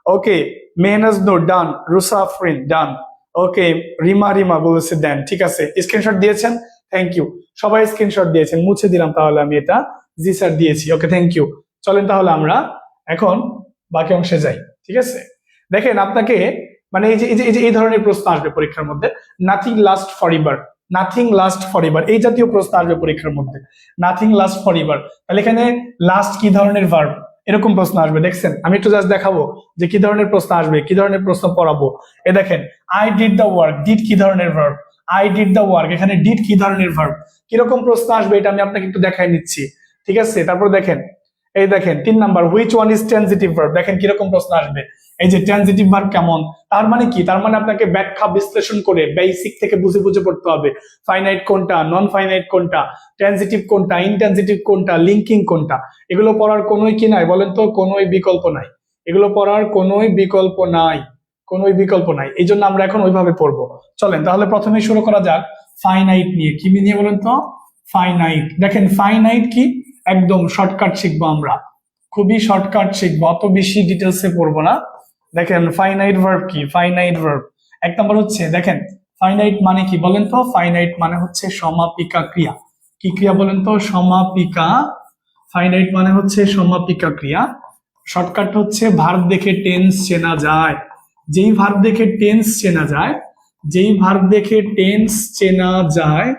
ওকে, মেহনাজ নূর ডান, রুসা আফরিন ডান। ওকে, রিমা বলেছে দেন, ঠিক আছে। স্ক্রিনশট দিয়েছেন, থ্যাংক ইউ। সবাই স্ক্রিনশট দিয়েছেন, মুছে দিলাম তাহলে আমি এটা। জি স্যার দিয়েছি, ওকে থ্যাংক ইউ। চলেন তাহলে আমরা এখন বাকি অংশে যাই, ঠিক আছে? দেখেন আপনাকে মানে এই ধরনের প্রশ্ন আসবে পরীক্ষার মধ্যে। Nothing last for ever, nothing last for ever, এই জাতীয় প্রশ্ন আসবে পরীক্ষার মধ্যে। নাথিং লাস্ট ফর এভার, তাহলে এখানে লাস্ট কি ধরনের ভার্ব, এরকম প্রশ্ন আসবে। দেখছেন, আমি একটু জাস্ট দেখাবো যে কি ধরনের প্রশ্ন আসবে, কি ধরনের প্রশ্ন পড়াবো। এ দেখেন, I did the work, did কি ধরনের verb? I did the work, এখানে ডিড কি ধরনের ভার্ব? কিরকম প্রশ্ন আসবে এটা আমি আপনাকে একটু দেখাই নিচ্ছি, ঠিক আছে? তারপর দেখেন, এই দেখেন 3 number, which one is transitive verb. দেখেন কিরকম প্রশ্ন আসবে। এই যে ট্রানজিটিভ ভার্ব কেমন, তার মানে কি? তার মানে আপনাকে ব্যাখ্যা বিশ্লেষণ করে বেসিক থেকে বুঝে বুঝে পড়তে হবে। ফাইনাইট কোনটা, নন ফাইনাইট কোনটা, ট্রানজিটিভ কোনটা, ইনট্রানজিটিভ কোনটা, লিঙ্কিং কোনটা, এগুলো পড়ার কোনোই কি নাই বলেন তো? কোনোই বিকল্প নাই। এগুলো পড়ার কোনোই বিকল্প নাই, কোনোই বিকল্প নাই। এই জন্য আমরা এখন ওইভাবে পড়বো। চলেন তাহলে প্রথমে শুরু করা যাক ফাইনাইট নিয়ে। কি নিয়ে বলেন তো? ফাইনাইট। দেখেন ফাইনাইট কি, একদম শর্টকাট শিখবো আমরা, খুবই শর্টকাট শিখবো, অত বেশি ডিটেলসে পড়বো না। দেখেন ফাইনাইট ভার্ব কি? ফাইনাইট ভার্ব 1 নম্বর হচ্ছে, দেখেন ফাইনাইট মানে কি বলেন তো? ফাইনাইট মানে হচ্ছে সমাপিকা ক্রিয়া। কি ক্রিয়া বলেন তো? সমাপিকা। ফাইনাইট মানে হচ্ছে সমাপিকা ক্রিয়া। শর্টকাট হচ্ছে ভার্ব দেখে টেন্স চেনা যায়। যেই ভার্ব দেখে টেন্স চেনা যায়, যেই ভার্ব দেখে টেন্স চেনা যায়,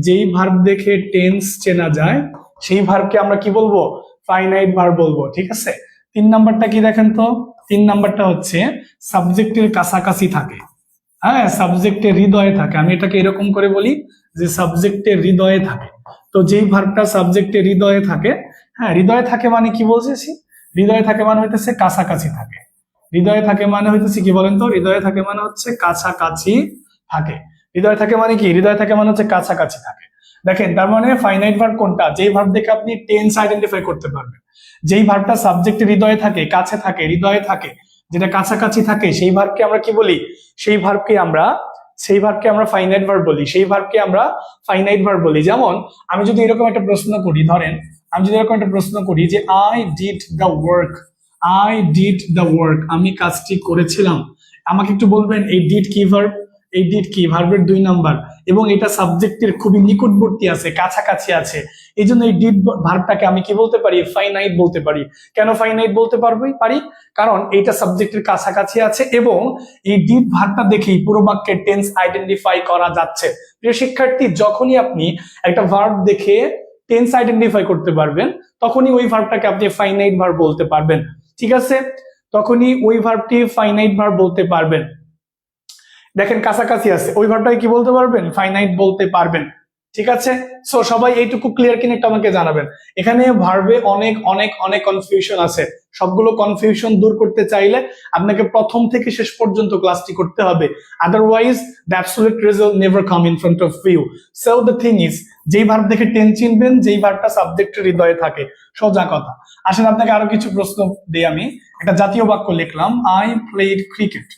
যেই ভার্ব দেখে টেন্স চেনা যায়, সেই ভার্বকে আমরা কি বলবো? ফাইনাইট ভার্ব বলবো, ঠিক আছে? 3 নাম্বারটা কি দেখেন তো? 3 নাম্বারটা হচ্ছে সাবজেক্টের কাছাকাছি থাকে। হ্যাঁ, সাবজেক্টের হৃদয়ে থাকে। আমি এটাকে এরকম করে বলি যে সাবজেক্টের হৃদয়ে থাকে। তো যেই ভার্বটা সাবজেক্টের হৃদয়ে থাকে, হ্যাঁ হৃদয়ে থাকে মানে কি বলতেছি? হৃদয়ে থাকে মানে হইতেছে কাছাকাছি থাকে। হৃদয়ে থাকে মানে হইতেছে কি বলেন তো? হৃদয়ে থাকে মানে হচ্ছে কাছাকাছি থাকে। হৃদয়ে থাকে মানে কি? হৃদয়ে থাকে মানে হচ্ছে কাছাকাছি থাকে। দেখেন তার মানে ফাইনাইট ভার্ব কোনটা? যেই ভার্ব দেখে আপনি টেন্স আইডেন্টিফাই করতে পারবেন। যেই ভার্বটা সাবজেক্টের হৃদয়ে থাকে, কাছে থাকে, হৃদয়ে থাকে, যেটা কাছাকাছি থাকে, সেই ভার্বকে আমরা কি বলি? সেই ভার্বকে আমরা ফাইনাইট ভার্ব বলি। সেই ভার্বকে আমরা ফাইনাইট ভার্ব বলি। যেমন আমি যদি এরকম একটা প্রশ্ন করি, ধরেন আমি যদি এরকম একটা প্রশ্ন করি যে I did the work, I did the work, আমি কাজটি করেছিলাম। আমাকে একটু বলবেন এই ডিড কি ভার্ব? এই ডিড কি? ভার্বের 2 নাম্বার, এবং এটা সাবজেক্টের খুবই নিকটবর্তী আছে, কাছাকাছি আছে। এই জন্য এই ডিড ভার্বটাকে আমি কি বলতে পারি? ফাইনাইট বলতে পারি। কেন ফাইনাইট বলতে পারি? কারণ এটা সাবজেক্টের কাছাকাছি আছে এবং এই ডিড ভার্বটা দেখেই পুরো বাক্যের টেন্স আইডেন্টিফাই করা যাচ্ছে। প্রিয় শিক্ষার্থী, যখনই আপনি একটা ভার্ব দেখে টেন্স আইডেন্টিফাই করতে পারবেন, তখনই ওই ভার্বটাকে আপনি ফাইনাইট ভার্ব বলতে পারবেন। ঠিক আছে, তখনই ওই ভার্বটি ফাইনাইট ভার্ব বলতে পারবেন। দেখেন কাছাকাছি আছে, ওই ভার্বটাকে কি বলতে পারবেন? ফাইনাইট বলতে পারবেন। ঠিক আছে, সো সবাই এইটুকু ক্লিয়ার কিনা একটু আমাকে জানাবেন। এখানে ভার্বে অনেক অনেক অনেক কনফিউশন আছে, সবগুলো কনফিউশন দূর করতে চাইলে আপনাকে প্রথম থেকে শেষ পর্যন্ত ক্লাসটি করতে হবে, otherwise the absolute result never come in front of you. So the thing is, যেই ভার্ব দেখে টেন্স চিনবেন, যেই ভার্বটা সাবজেক্টের হৃদয়ে থাকে, সোজা কথা। আসেন আপনাকে আরো কিছু প্রশ্ন দিই। আমি একটা জাতীয় বাক্য লিখলাম, I played cricket.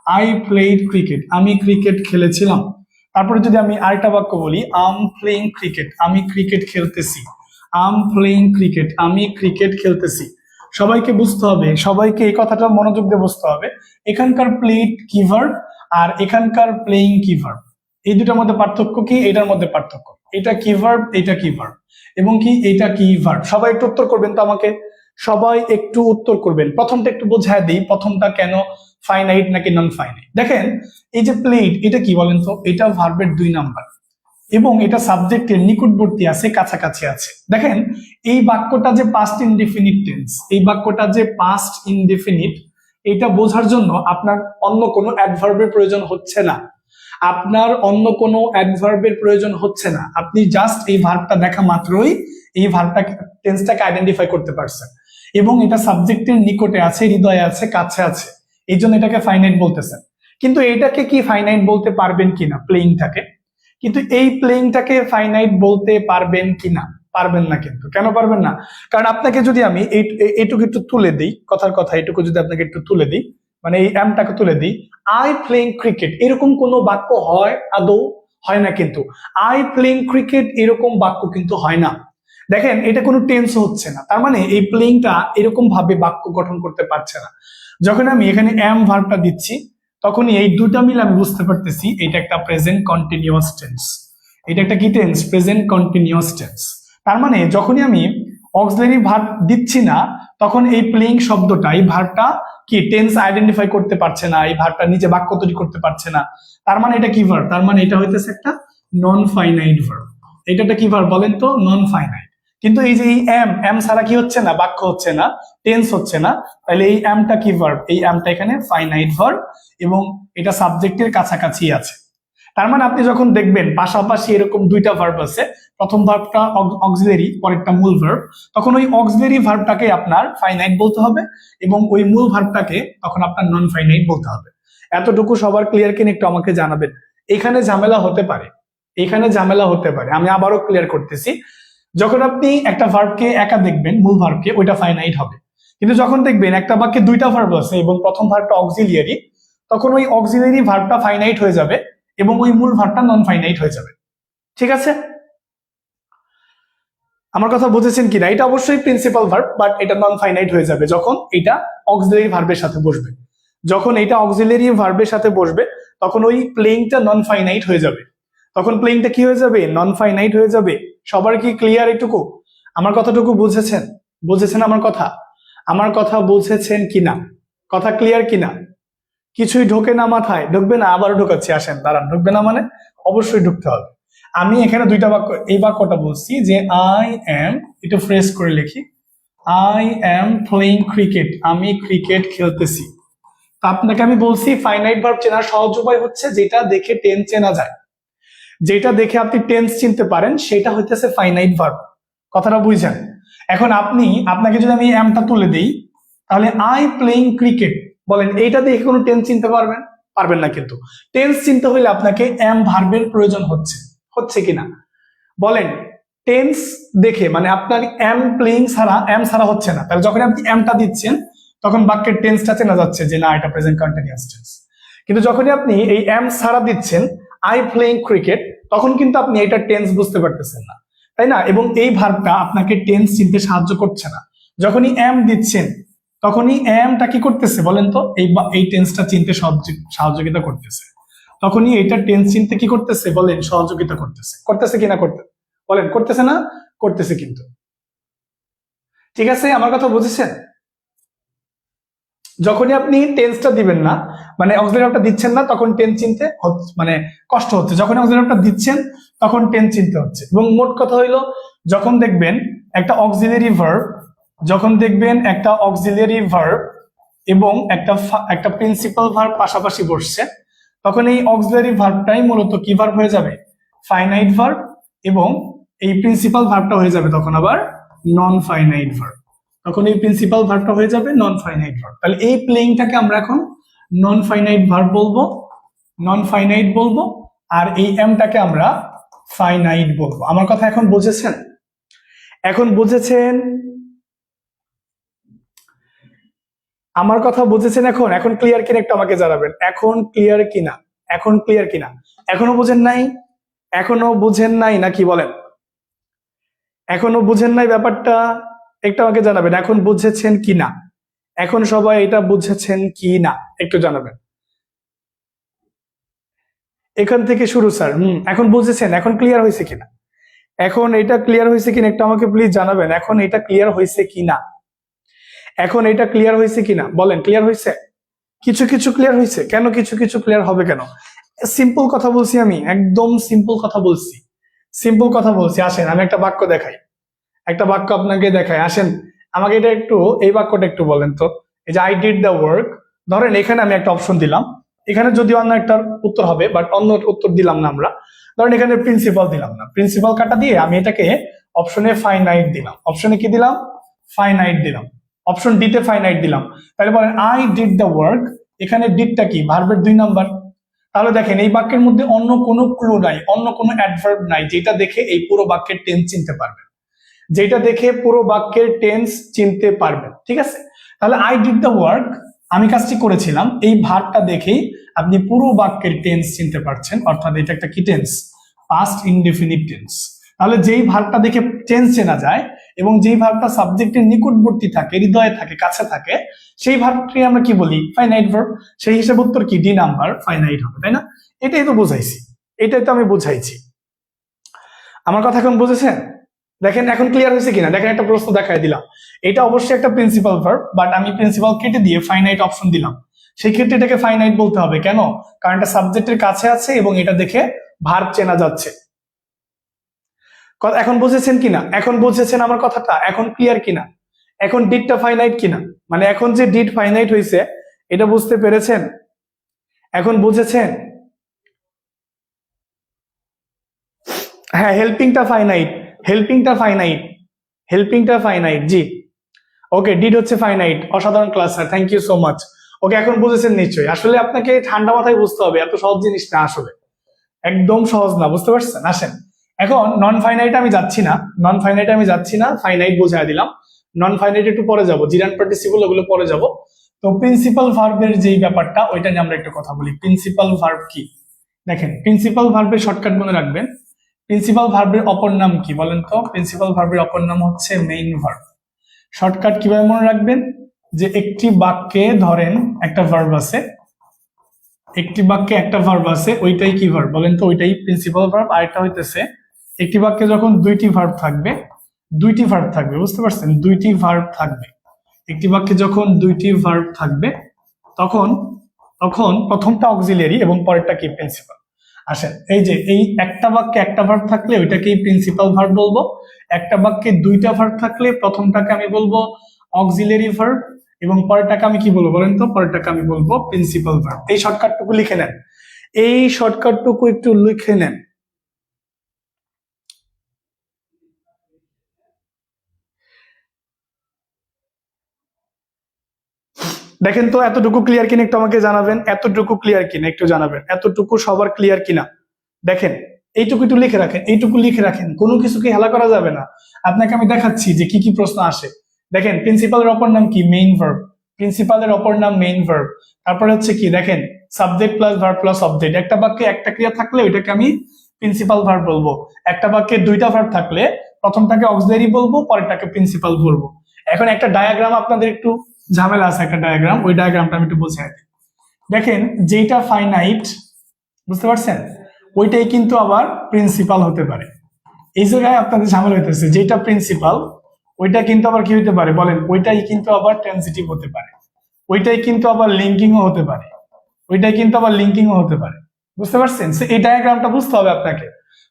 I played cricket, আমি ক্রিকেট খেলেছিলাম। তারপরে যদি আমি আরেকটা বাক্য বলি, আম প্লেইং ক্রিকেট, আমি ক্রিকেট খেলতেছি। আম প্লেইং ক্রিকেট, আমি ক্রিকেট খেলতেছি। সবাইকে বুঝতে হবে, সবাইকে এই কথাটা মনোযোগ দিয়ে বুঝতে হবে, এখানকার প্লেড কি ভার্ব আর এখানকার প্লেইং কি ভার্ব, এই দুটার মধ্যে পার্থক্য কি, এটার মধ্যে পার্থক্য, এটা কি ভার্ব, এটা কি ভার্ব, এবং কি এটা কি ভার্ব। সবাই একটু উত্তর করবেন তো আমাকে, সবাই একটু উত্তর করবেন। প্রথমটা একটু বোঝায় দিই, প্রথমটা কেন ফাইনাইট নাকি নন ফাইনাইট। দেখেন এই যে প্লেড, এটা কি বলেন তো? এটা ভার্বের 2 নাম্বার এবং এটা সাবজেক্টের নিকটবর্তী আছে, কাছাকাছি আছে। দেখেন এই বাক্যটা যে পাস্ট ইনডিফিনিট টেন্স, এই বাক্যটা যে পাস্ট ইনডিফিনিট, এটা বোঝার জন্য আপনার অন্য কোনো অ্যাডভার্বের প্রয়োজন হচ্ছে না। আপনার অন্য কোনো অ্যাডভার্বের প্রয়োজন হচ্ছে না, আপনি জাস্ট এই ভার্বটা দেখা মাত্রই এই ভার্বটা টেন্সটাকে আইডেন্টিফাই করতে পারছেন, এবং এটা সাবজেক্টের নিকটে আছে, হৃদয়ে আছে, কাছে আছে, এই জন্য এটাকে ফাইনাইট বলতেছেন। কিন্তু এটাকে কি ফাইনাইট বলতে পারবেন কিনা, প্লেইংটাকে? কিন্তু এই প্লেইংটাকে ফাইনাইট বলতে পারবেন কিনা? পারবেন না। কিন্তু কেন পারবেন না? কারণ আপনাকে যদি আমি এইটুকু একটু তুলে দিই, কথার কথা এইটুকু যদি আপনাকে একটু তুলে দিই, মানে এই এমটাকে তুলে দিই, আই প্লেইং ক্রিকেট, এরকম কোনো বাক্য হয়? আদৌ হয় না। কিন্তু আই প্লেইং ক্রিকেট এরকম বাক্য কিন্তু হয় না। দেখেন এটা কোনো টেন্স হচ্ছে না, তার মানে এই প্লেইংটা এরকম ভাবে বাক্য গঠন করতে পারছে না। যখন আমি এখানে এম ভার্বটা দিচ্ছি, তখনই এই দুটা মিলে আমি বুঝতে পারতেছি এটা একটা প্রেজেন্ট কন্টিনিউয়াস টেন্স। এটা একটা কি টেন্স? Present continuous tense. তার মানে যখনই আমি অক্সিলারি ভার্ব দিচ্ছি না, তখন এই প্লেইং শব্দটা, এই ভার্বটা কি টেন্স আইডেন্টিফাই করতে পারছে না, এই ভার্বটা নিজে বাক্য তৈরি করতে পারছে না। তার মানে এটা কি ভার্ব? তার মানে এটা হইতেছে একটা নন ফাইনাইট ভার্ব। এটা একটা কি ভার্ব বলেন তো? Non finite. কিন্তু এই যে এই এম ছাড়া কি হচ্ছে না? বাক্য হচ্ছে না, টেন্স হচ্ছে না। তাহলে এই এমটা কি ভার্ব? এই এমটা এখানে ফাইনাইট ভার্ব এবং এটা সাবজেক্টের কাছাকাছি আছে। তার মানে আপনি যখন দেখবেন পাশাপাশি এরকম দুইটা ভার্ব আছে, প্রথম ভার্বটা অক্সিলারি, পরেরটা মূল ভার্ব, তখন ওই অক্সিলারি ভার্বটাকে আপনার ফাইনাইট বলতে হবে এবং ওই মূল ভার্বটাকে তখন আপনার নন ফাইনাইট বলতে হবে। এতটুকু সবার ক্লিয়ার কিনা একটু আমাকে জানাবেন। এখানে ঝামেলা হতে পারে, এখানে ঝামেলা হতে পারে, আমি আবারও ক্লিয়ার করতেছি। যখন আপনি একটা ভার্বকে একা দেখবেন, মূল ভার্বকে, ওইটা ফাইনাইট হবে। কিন্তু যখন দেখবেন একটা বাক্যে দুইটা ভার্ব আছে এবং প্রথম ভার্বটা অক্সিলিয়ারি, তখন ওই অক্সিলিয়ারি ভার্বটা ফাইনাইট হয়ে যাবে এবং ওই মূল ভার্বটা নন ফাইনাইট হয়ে যাবে। ঠিক আছে, আমার কথা বুঝেছেন কিনা? এটা অবশ্যই প্রিন্সিপাল ভার্ব, বাট এটা নন ফাইনাইট হয়ে যাবে যখন এটা অক্সিলারি ভার্বের সাথে বসবে। যখন এটা অক্সিলারি ভার্বের সাথে বসবে, তখন ওই প্লেইংটা নন ফাইনাইট হয়ে যাবে। তখন প্লেইংটা কি হয়ে যাবে? নন ফাইনাইট হয়ে যাবে। সবার কি ক্লিয়ার এটুকু? আমার কথাটুকু বুঝেছেন? বুঝেছেন আমার কথা? আমার কথা বুঝেছেন কিনা? কথা ক্লিয়ার কিনা? কিছুই ঢোকে না মাথায়? ঢুকবে না? আবারও ঢোকাচ্ছি, আসেন দাঁড়ান। ঢুকবে না মানে অবশ্যই ঢুকতে হবে। আমি এখানে দুইটা বাক্য, এই বাক্যটা বলছি যে আই এম, একটু ফ্রেশ করে লিখি, আই এম প্লেইং ক্রিকেট, আমি ক্রিকেট খেলতেছি। তা আপনাকে আমি বলছি ফাইনাইট ভার্ব চেনার সহজ উপায় হচ্ছে যেটা দেখে টেন্স চেনা যায়, যেটা দেখে আপনি টেন্স চিনতে পারেন, সেটা হইতেছে ফাইনাইট ভার্ব। কথাটা বুঝছেন? এখন আপনাকে যদি আমি এমটা তুলে দিই, তাহলে আই প্লেইং ক্রিকেট, বলেন এইটা দেখে কোনো টেন্স চিনতে পারবেন? পারবেন না। কিন্তু টেন্স চিনতে হলে আপনাকে এম ভার্বের প্রয়োজন হচ্ছে কিনা বলেন? টেন্স দেখে, মানে আপনার এম প্লেইং ছাড়া, এম ছাড়া হচ্ছে না। তাহলে যখন আপনি এমটা দিচ্ছেন, তখন বাক্যের টেন্সটা চেনা যাচ্ছে যে না, এটা প্রেজেন্ট কন্টিনিউয়াস টেন্স। কিন্তু যখনই আপনি এই এম ছাড়া দিচ্ছেন, আই প্লেইং ক্রিকেট, তখন কিন্তু আপনি এটা টেন্স বুঝতে পারতেছেন না, তাই না? এবং এই ভার্বটা আপনাকে টেন্স চিনতে সাহায্য করছে না। যখনই এম দিচ্ছেন, তখনই এমটা কি করতেছে বলেন তো? এই টেন্সটা চিনতে সহযোগিতা করতেছে। তখনই এটা টেন্স চিনতে কি করতেছে বলেন? সহযোগিতা করতেছে। করতেছে কিনা? বলেন করতেছে না? করতেছে কিন্তু। ঠিক আছে, আমার কথা বুঝেছেন? যখনই আপনি টেন্সটা দিবেন না, মানে অক্সিলারি ভার্বটা দিচ্ছেন না, তখন টেন্স চিনতে মানে কষ্ট হচ্ছে। যখন অক্সিলারি ভার্বটা দিচ্ছেন, তখন টেন্স চিনতে হচ্ছে। এবং মোট কথা হইলো, যখন দেখবেন একটা অক্সিলারি ভার্ব এবং একটা প্রিন্সিপাল ভার্ব পাশাপাশি বসছে, তখন এই অক্সিলারি ভার্বটাই মূলত কি ভার্ব হয়ে যাবে? ফাইনাইট ভার্ব, এবং এই প্রিন্সিপাল ভার্বটা হয়ে যাবে তখন আবার নন ফাইনাইট ভার্ব। তখন এই প্রিন্সিপাল ভার্বটা হয়ে যাবে নন ফাইনাইট ভার্ব। তাহলে এই প্লেইংটাকে আমরা এখন নন ফাইনাইট ভার্ব বলবো, আর এই এমটাকে আমরা ফাইনাইট বলবো। আমার কথা এখন বুঝেছেন? আমার কথা বুঝেছেন? এখন ক্লিয়ার কিনা একটু আমাকে জানাবেন। এখন ক্লিয়ার কিনা? এখনো বুঝেন নাই নাকি বলেন? এখনো বুঝেন নাই ব্যাপারটা? একটু আমাকে জানাবেন এখন বুঝেছেন কিনা। এখন সবাই এটা বুঝেছেন কি না একটু জানাবেন। এখান থেকে শুরু স্যার। এখন বুঝেছেন? এখন ক্লিয়ার হয়েছে কিনা? এখন এটা ক্লিয়ার হয়েছে কিনা একটু আমাকে প্লিজ জানাবেন। এখন এটা ক্লিয়ার হয়েছে কিনা বলেন। ক্লিয়ার হয়েছে? কিছু কিছু ক্লিয়ার হয়েছে। কেন কিছু কিছু ক্লিয়ার হবে কেন? সিম্পল কথা বলছি, আমি একদম সিম্পল কথা বলছি। আসেন আমি একটা বাক্য আপনাকে দেখাই। আসেন আমাকে এটা একটু, এই বাক্যটা একটু বলেন তো। এই যে আই ডিড দ্য ওয়ার্ক, ধরেন এখানে আমি একটা অপশন দিলাম, এখানে যদিও অন্য একটা উত্তর হবে, বাট অন্য উত্তর দিলাম না আমরা। ধরেন এখানে প্রিন্সিপাল দিলাম না, প্রিন্সিপাল কাটা দিয়ে আমি এটাকে অপশনে ফাইনাইট দিলাম। অপশনে কি দিলাম? ফাইনাইট দিলাম। অপশন ডি তে ফাইনাইট দিলাম। তাহলে বলেন আই ডিড দ্য ওয়ার্ক, এখানে ডিডটা কি? ভার্বের 2 নাম্বার। তাহলে দেখেন এই বাক্যের মধ্যে অন্য কোনো ক্লু নাই, অন্য কোনো অ্যাডভার্ব নাই যেটা দেখে এই পুরো বাক্যের টেন্স চিনতে পারবেন। ঠিক আছে? তাহলে আই ডিড দ্য ওয়ার্ক, আমি কাজটি করেছিলাম, এই ভার্বটা দেখেই আপনি পুরো বাক্যের টেন্স চিনতে পারছেন, অর্থাৎ এটা একটা কি টেন্স? Past indefinite tense. তাহলে যেই ভার্বটা দেখে টেন্স চেনা যায় এবং যেই ভার্বটা সাবজেক্টের নিকটবর্তী থাকে, হৃদয়ে থাকে, কাছে থাকে, সেই ভার্বটি আমরা কি বলি? Finite verb. সেই হিসেবে উত্তর কি? ডি নাম্বার, ফাইনাইট হবে, তাই না? এটাই তো আমি বুঝাইছি। আমার কথা এখন বুঝেছেন? দেখেন এখন ক্লিয়ার হয়েছে কিনা। দেখেন একটা প্রশ্ন দেখাই দিলাম, এটা অবশ্যই একটা প্রিন্সিপাল ভার্ব, বাট আমি প্রিন্সিপাল কেটে দিয়ে ফাইনাইট অপশন দিলাম। সেই ক্ষেত্রে এটাকে ফাইনাইট বলতে হবে। কেন? কারণ এটা সাবজেক্টের কাছে আছে এবং এটা দেখে ভার্ব চেনা যাচ্ছে। এখন বুঝেছেন কিনা? এখন বুঝেছেন আমার কথাটা? এখন ক্লিয়ার কিনা? এখন ডিডটা ফাইনাইট কিনা, মানে এখন যে ডিড ফাইনাইট হয়েছে এটা বুঝতে পেরেছেন? এখন বুঝেছেন? হ্যাঁ, হেল্পিংটা ফাইনাইট, জি। ওকে, ডিড হচ্ছে ফাইনাইট। অসাধারণ class sir, thank you so much. Okay, এখন বুঝেছেন নিশ্চয়ই। আসলে আপনাকে ঠান্ডা মাথায় বুঝতে হবে, এত সহজ জিনিস না, আসলে একদম সহজ না, বুঝতে পারছেন? আসেন এখন নন ফাইনাইট আমি যাচ্ছি না, ফাইনাইট বোঝাই দিলাম। নন ফাইনাইট একটু পরে যাব, জিরান পার্টিসিপল ওগুলো পরে যাব। তো প্রিন্সিপাল ভার্বের যেই ব্যাপারটা ওইটা নিয়ে আমরা একটু কথা বলি। প্রিন্সিপাল ভার্ব কি? দেখেন, প্রিন্সিপাল ভার্বের শর্টকাট মনে রাখবেন। প্রিন্সিপাল ভার্বের অপর নাম কি বলেন তো? প্রিন্সিপাল ভার্বের অপর নাম হচ্ছে মেইন ভার্ব। শর্টকাট কিভাবে মনে রাখবেন? যে একটি বাক্যে ধরেন একটা ভার্ব আছে, ওইটাই কি ভার্ব বলেন তো? ওইটাই প্রিন্সিপাল ভার্ব। আরেকটা হইতেছে একটি বাক্যে যখন দুইটি ভার্ব থাকবে, বুঝতে পারছেন? দুইটি ভার্ব থাকবে, একটি বাক্যে যখন দুইটি ভার্ব থাকবে তখন প্রথমটা অক্সিলিয়ারি এবং পরেরটা কি? প্রিন্সিপাল। আসেন এই যে এই একটা বাক্যে একটা ভার্ব থাকলে ওইটাকেই প্রিন্সিপাল ভার্ব বলবো। একটা বাক্যে দুইটা ভার্ব থাকলে প্রথমটাকে আমি বলবো অক্সিলিয়ারি ভার্ব এবং পরেরটাকে আমি কি বলবো বলেন তো? পরেরটাকে আমি বলবো প্রিন্সিপাল ভার্ব। এই শর্টকাটটুকু লিখে নেন, একটু লিখে নেন। দেখেন তো এতটুকু ক্লিয়ার কিনা একটু আমাকে জানাবেন। এতটুকু সবার ক্লিয়ার কিনা দেখেন। এইটুকু একটু লিখে রাখেন, কোনো কিছুকে হেলা করা যাবে না। আপনাকে আমি দেখাচ্ছি যে কি কি প্রশ্ন আসে। দেখেন, প্রিন্সিপালের অপর নাম কি? Main verb. তারপরে হচ্ছে কি? দেখেন, subject plus verb plus object. একটা বাক্যে একটা ক্রিয়া থাকলে ওইটাকে আমি প্রিন্সিপাল ভার্ব বলবো। একটা বাক্যে দুইটা ভার্ব থাকলে প্রথমটাকে অক্সিলারি বলবো, পরেরটাকে প্রিন্সিপাল বলবো। এখন একটা ডায়াগ্রাম আপনাদের একটু ঝামেলা আছে, একটা ডায়াগ্রাম, ওই ডায়াগ্রামটা আমি একটু বোঝাই দিই। দেখেন, যেটা ফাইনাইট, বুঝতে পারছেন, ওইটাই কিন্তু আবার প্রিন্সিপাল হতে পারে। এই জায়গায় আপনাদের ঝামেলা হইতেছে, যেটা প্রিন্সিপাল ওইটা কিন্তু আবার কি হতে পারে বলেন? ওইটাই কিন্তু আবার ট্রানজিটিভ হতে পারে, ওইটাই কিন্তু আবার লিঙ্কিংও হতে পারে, বুঝতে পারছেন? এই ডায়াগ্রামটা বুঝতে হবে আপনাকে।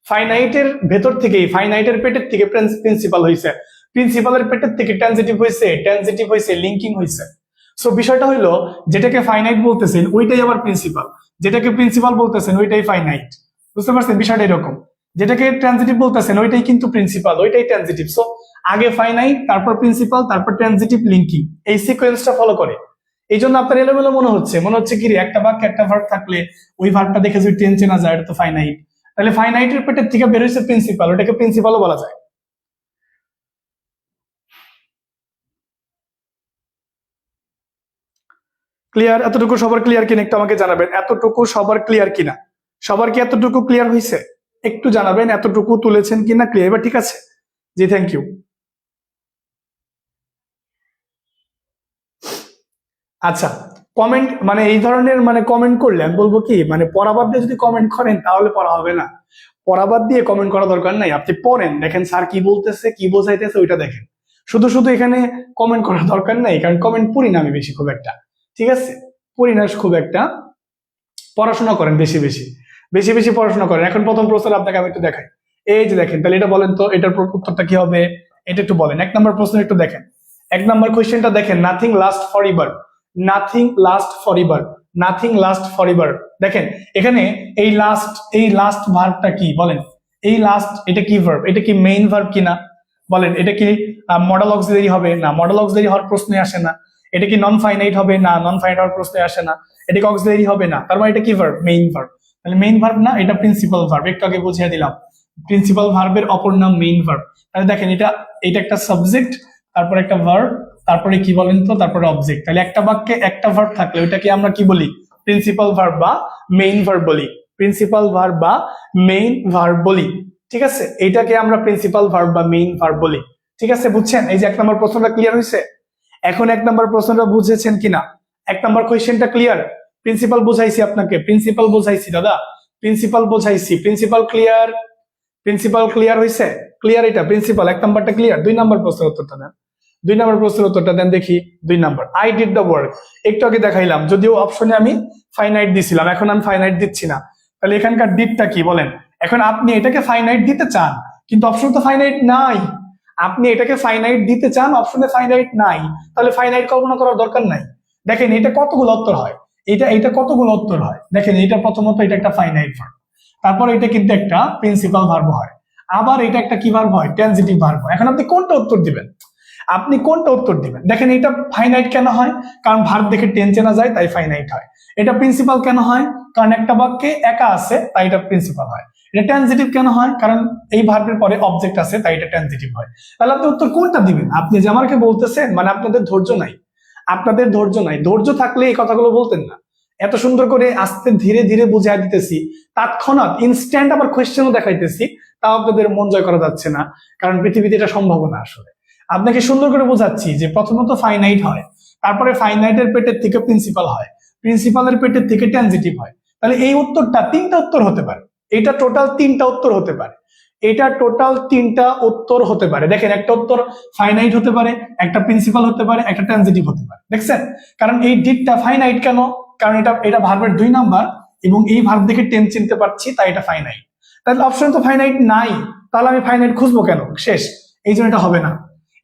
ফাইনাইটের ভেতর থেকেই, ফাইনাইটের পেটের থেকে প্রিন্সিপাল হয়েছে, প্রিন্সিপালের পেটের থেকে ট্রানজিটিভ হয়েছে, ট্রানজিটিভ হয়েছে লিঙ্কিং হয়েছে। সো বিষয়টা হলো যেটাকে ফাইনাইট বলতেছেন ওইটাই আবার প্রিন্সিপাল, যেটাকে প্রিন্সিপাল বলতেছেন ওইটাই ফাইনাইট। বুঝতে পারছেন বিষয়টা এরকম, যেটাকে ট্রানজিটিভ বলতেছেন ওইটাই কিন্তু প্রিন্সিপাল, ওইটাই ট্রানজিটিভ। সো আগে ফাইনাইট, তারপর প্রিন্সিপাল, তারপর ট্রানজিটিভ লিঙ্কিং, এই সিকোয়েন্সটা ফলো করে। এই জন্য আপনার এলোমেলো মনে হচ্ছে কি রে, একটা বাক্যে একটা ভার্ব থাকলে ওই ভার্বটা দেখে যদি টেন্স চেনা যায় এটা তো ফাইনাইট, তাহলে ফাইনাইটের পেটের থেকে বের হয়েছে প্রিন্সিপাল, ওটাকে প্রিন্সিপালও বলা যায়। ক্লিয়ার? এতটুকু সবার ক্লিয়ার কিনা একটু আমাকে জানাবেন, এতটুকু সবার ক্লিয়ার কিনা? সবার কি এতটুকু ক্লিয়ার হয়েছে? একটু জানাবেন এতটুকু তুলেছেন কিনা ক্লিয়ার। এবার ঠিক আছে, জি থ্যাংক ইউ। আচ্ছা, কমেন্ট মানে এই ধরনের মানে কমেন্ট করলে আমি বলবো কি, মানে পড়া বাদ দিয়ে যদি কমেন্ট করেন তাহলে পড়া হবে না। পড়া বাদ দিয়ে কমেন্ট করা দরকার নাই, আপনি পড়েন, দেখেন স্যার কি বলতেছে কি বোঝাইতেছে ওইটা দেখেন। শুধু শুধু এখানে কমেন্ট করার দরকার নাই, কারণ কমেন্ট পড়ি না আমি বেশি খুব একটা, ঠিক আছে? পড়ি না খুব একটা। পড়াশোনা করেন বেশি বেশি, বেশি বেশি পড়াশোনা করেন। এখন প্রথম প্রশ্ন আপনাকে আমি একটু দেখাই, এই যে দেখেন, তাহলে এটা বলেন তো এটার উত্তরটা কি হবে, এটা একটু বলেন। 1 নম্বর প্রশ্ন একটু দেখেন, 1 নম্বর কোয়েশ্চেনটা দেখেন, nothing last for ever, nothing last for ever, nothing last for ever. দেখেন এখানে এই লাস্ট ভার্বটা কি বলেন, এই লাস্ট এটা কি ভার্ব, এটা কি মেইন ভার্ব কিনা বলেন, এটা কি মডেল অক্সিলারি হবে না, মডেল অক্সিলারি হওয়ার প্রশ্নে আসে না। এটা কি নন ফাইনাইট হবে না, নন ফাইনাইট হওয়ার প্রশ্নে আসে না। এটা কি অক্সিলারি হবে না, তার মানে এটা কি ভার্ব, মেইন ভার্ব। তাহলে মেইন ভার্ব না, এটা প্রিন্সিপাল ভার্ব, একটু আগে বুঝিয়ে দিলাম। প্রিন্সিপাল ভার্বের অপর নাম মেইন ভার্ব। তাহলে দেখেন এটা একটা সাবজেক্ট, তারপর একটা ভার্ব, তারপরে কি বলেন তো, তারপরে অবজেক্ট। তাহলে একটা বাক্যে একটা ভার্ব থাকলে ওইটাকে আমরা কি বলি, প্রিন্সিপাল ভার্ব বা মেইন ভার্ব বলি, প্রিন্সিপাল ভার্ব বা মেইন ভার্ব বলি। ঠিক আছে, এটাকে আমরা প্রিন্সিপাল ভার্ব বা মেইন ভার্ব বলি। ঠিক আছে, বুঝছেন? এই যে 1 নম্বর প্রশ্নটা ক্লিয়ার হয়েছে। এখন 1 নম্বর প্রশ্নটা বুঝেছেন কিনা? 1 নম্বর কোয়েশ্চেনটা ক্লিয়ার? প্রিন্সিপাল বুঝাইছি আপনাকে, প্রিন্সিপাল বুঝাইছি দাদা, প্রিন্সিপাল বুঝাইছি, প্রিন্সিপাল ক্লিয়ার, প্রিন্সিপাল ক্লিয়ার হয়েছে? ক্লিয়ার এটা প্রিন্সিপাল, 1 নম্বরটা ক্লিয়ার। 2 নম্বর প্রশ্নের উত্তরটা দেন, 2 নম্বর প্রশ্নের উত্তরটা দেন দেখি। 2 নম্বর, আই ডিড দ্য ওয়ার্ক, একটু আগে দেখাইলাম, যদিও অপশনে আমি ফাইনাইট দিছিলাম, এখন আমি ফাইনাইট দিচ্ছি না। তাহলে এখানকার ডিডটা কি বলেন? এখন আপনি এটাকে ফাইনাইট দিতে চান, কিন্তু অপশন তো ফাইনাইট নাই। আপনি এটাকে ফাইনাইট দিতে চান, অপশনে ফাইনাইট নাই, তাহলে ফাইনাইট কল্পনা করার দরকার নাই। দেখেন এটা কতগুলো উত্তর হয়, এটা কতগুলো উত্তর হয় দেখেন। এটা প্রথমত এটা একটা ফাইনাইট ভার্ব, তারপর এটা কিন্তু একটা প্রিন্সিপাল ভার্ব হয়, আবার এটা একটা কি ভার্ব হয়, ট্রানজিটিভ ভার্ব হয়। এখন আপনি কোনটা উত্তর দিবেন? আপনি কোনটা উত্তর দিবেন? দেখেন এটা ফাইনাইট কেন হয়? কারণ ভার্ব দেখে টেন্স চেনা যায়, তাই ফাইনাইট হয়। এটা প্রিন্সিপাল কেন হয়? কারণ একটা বাক্যে একা আছে, তাই এটা প্রিন্সিপাল হয়। এটা ট্রানজিটিভ কেন হয়? কারণ এই ভার্বের পরে অবজেক্ট আছে, তাই এটা ট্রানজিটিভ হয়। তাহলে আপনি উত্তর কোনটা দিবেন? আপনি যে আমাকে বলতেছেন, মানে আপনাদের ধৈর্য নাই, আপনাদের ধৈর্য নাই। ধৈর্য থাকলে এই কথাগুলো বলতেন না। এত সুন্দর করে আস্তে ধীরে ধীরে বুঝিয়ে দিতেছি, তৎক্ষণাৎ ইনস্ট্যান্ট আবার কোয়েশ্চেনও দেখাইতেছি, তাও আপনাদের মন জয় করা যাচ্ছে না, কারণ পৃথিবীতে এটা সম্ভব না। আসলে আপনাকে সুন্দর করে বোঝাচ্ছি যে প্রথমত ফাইনাইট হয়, তারপরে ফাইনাইটের পেটের থেকে প্রিন্সিপাল হয়, প্রিন্সিপালের পেটের থেকে ট্রানজিটিভ হয়। তাহলে এই উত্তরটা 3টা উত্তর হতে পারে, এটা টোটাল 3টা উত্তর হতে পারে, এটা টোটাল 3টা উত্তর হতে পারে। দেখেন একটা উত্তর ফাইনাইট হতে পারে, একটা প্রিন্সিপাল হতে পারে, একটা ট্রানজিটিভ হতে পারে। দেখছেন? কারণ এই ডিডটা ফাইনাইট কেন? কারণ এটা ভার্বের 2 নাম্বার এবং এই ভার্ব দেখে টেন্স চিনতে পারছি, তাই এটা ফাইনাইট। তাহলে অপশন তো ফাইনাইট নাই, তাহলে আমি ফাইনাইট খুঁজবো কেন? শেষ, এই জন্য এটা হবে না।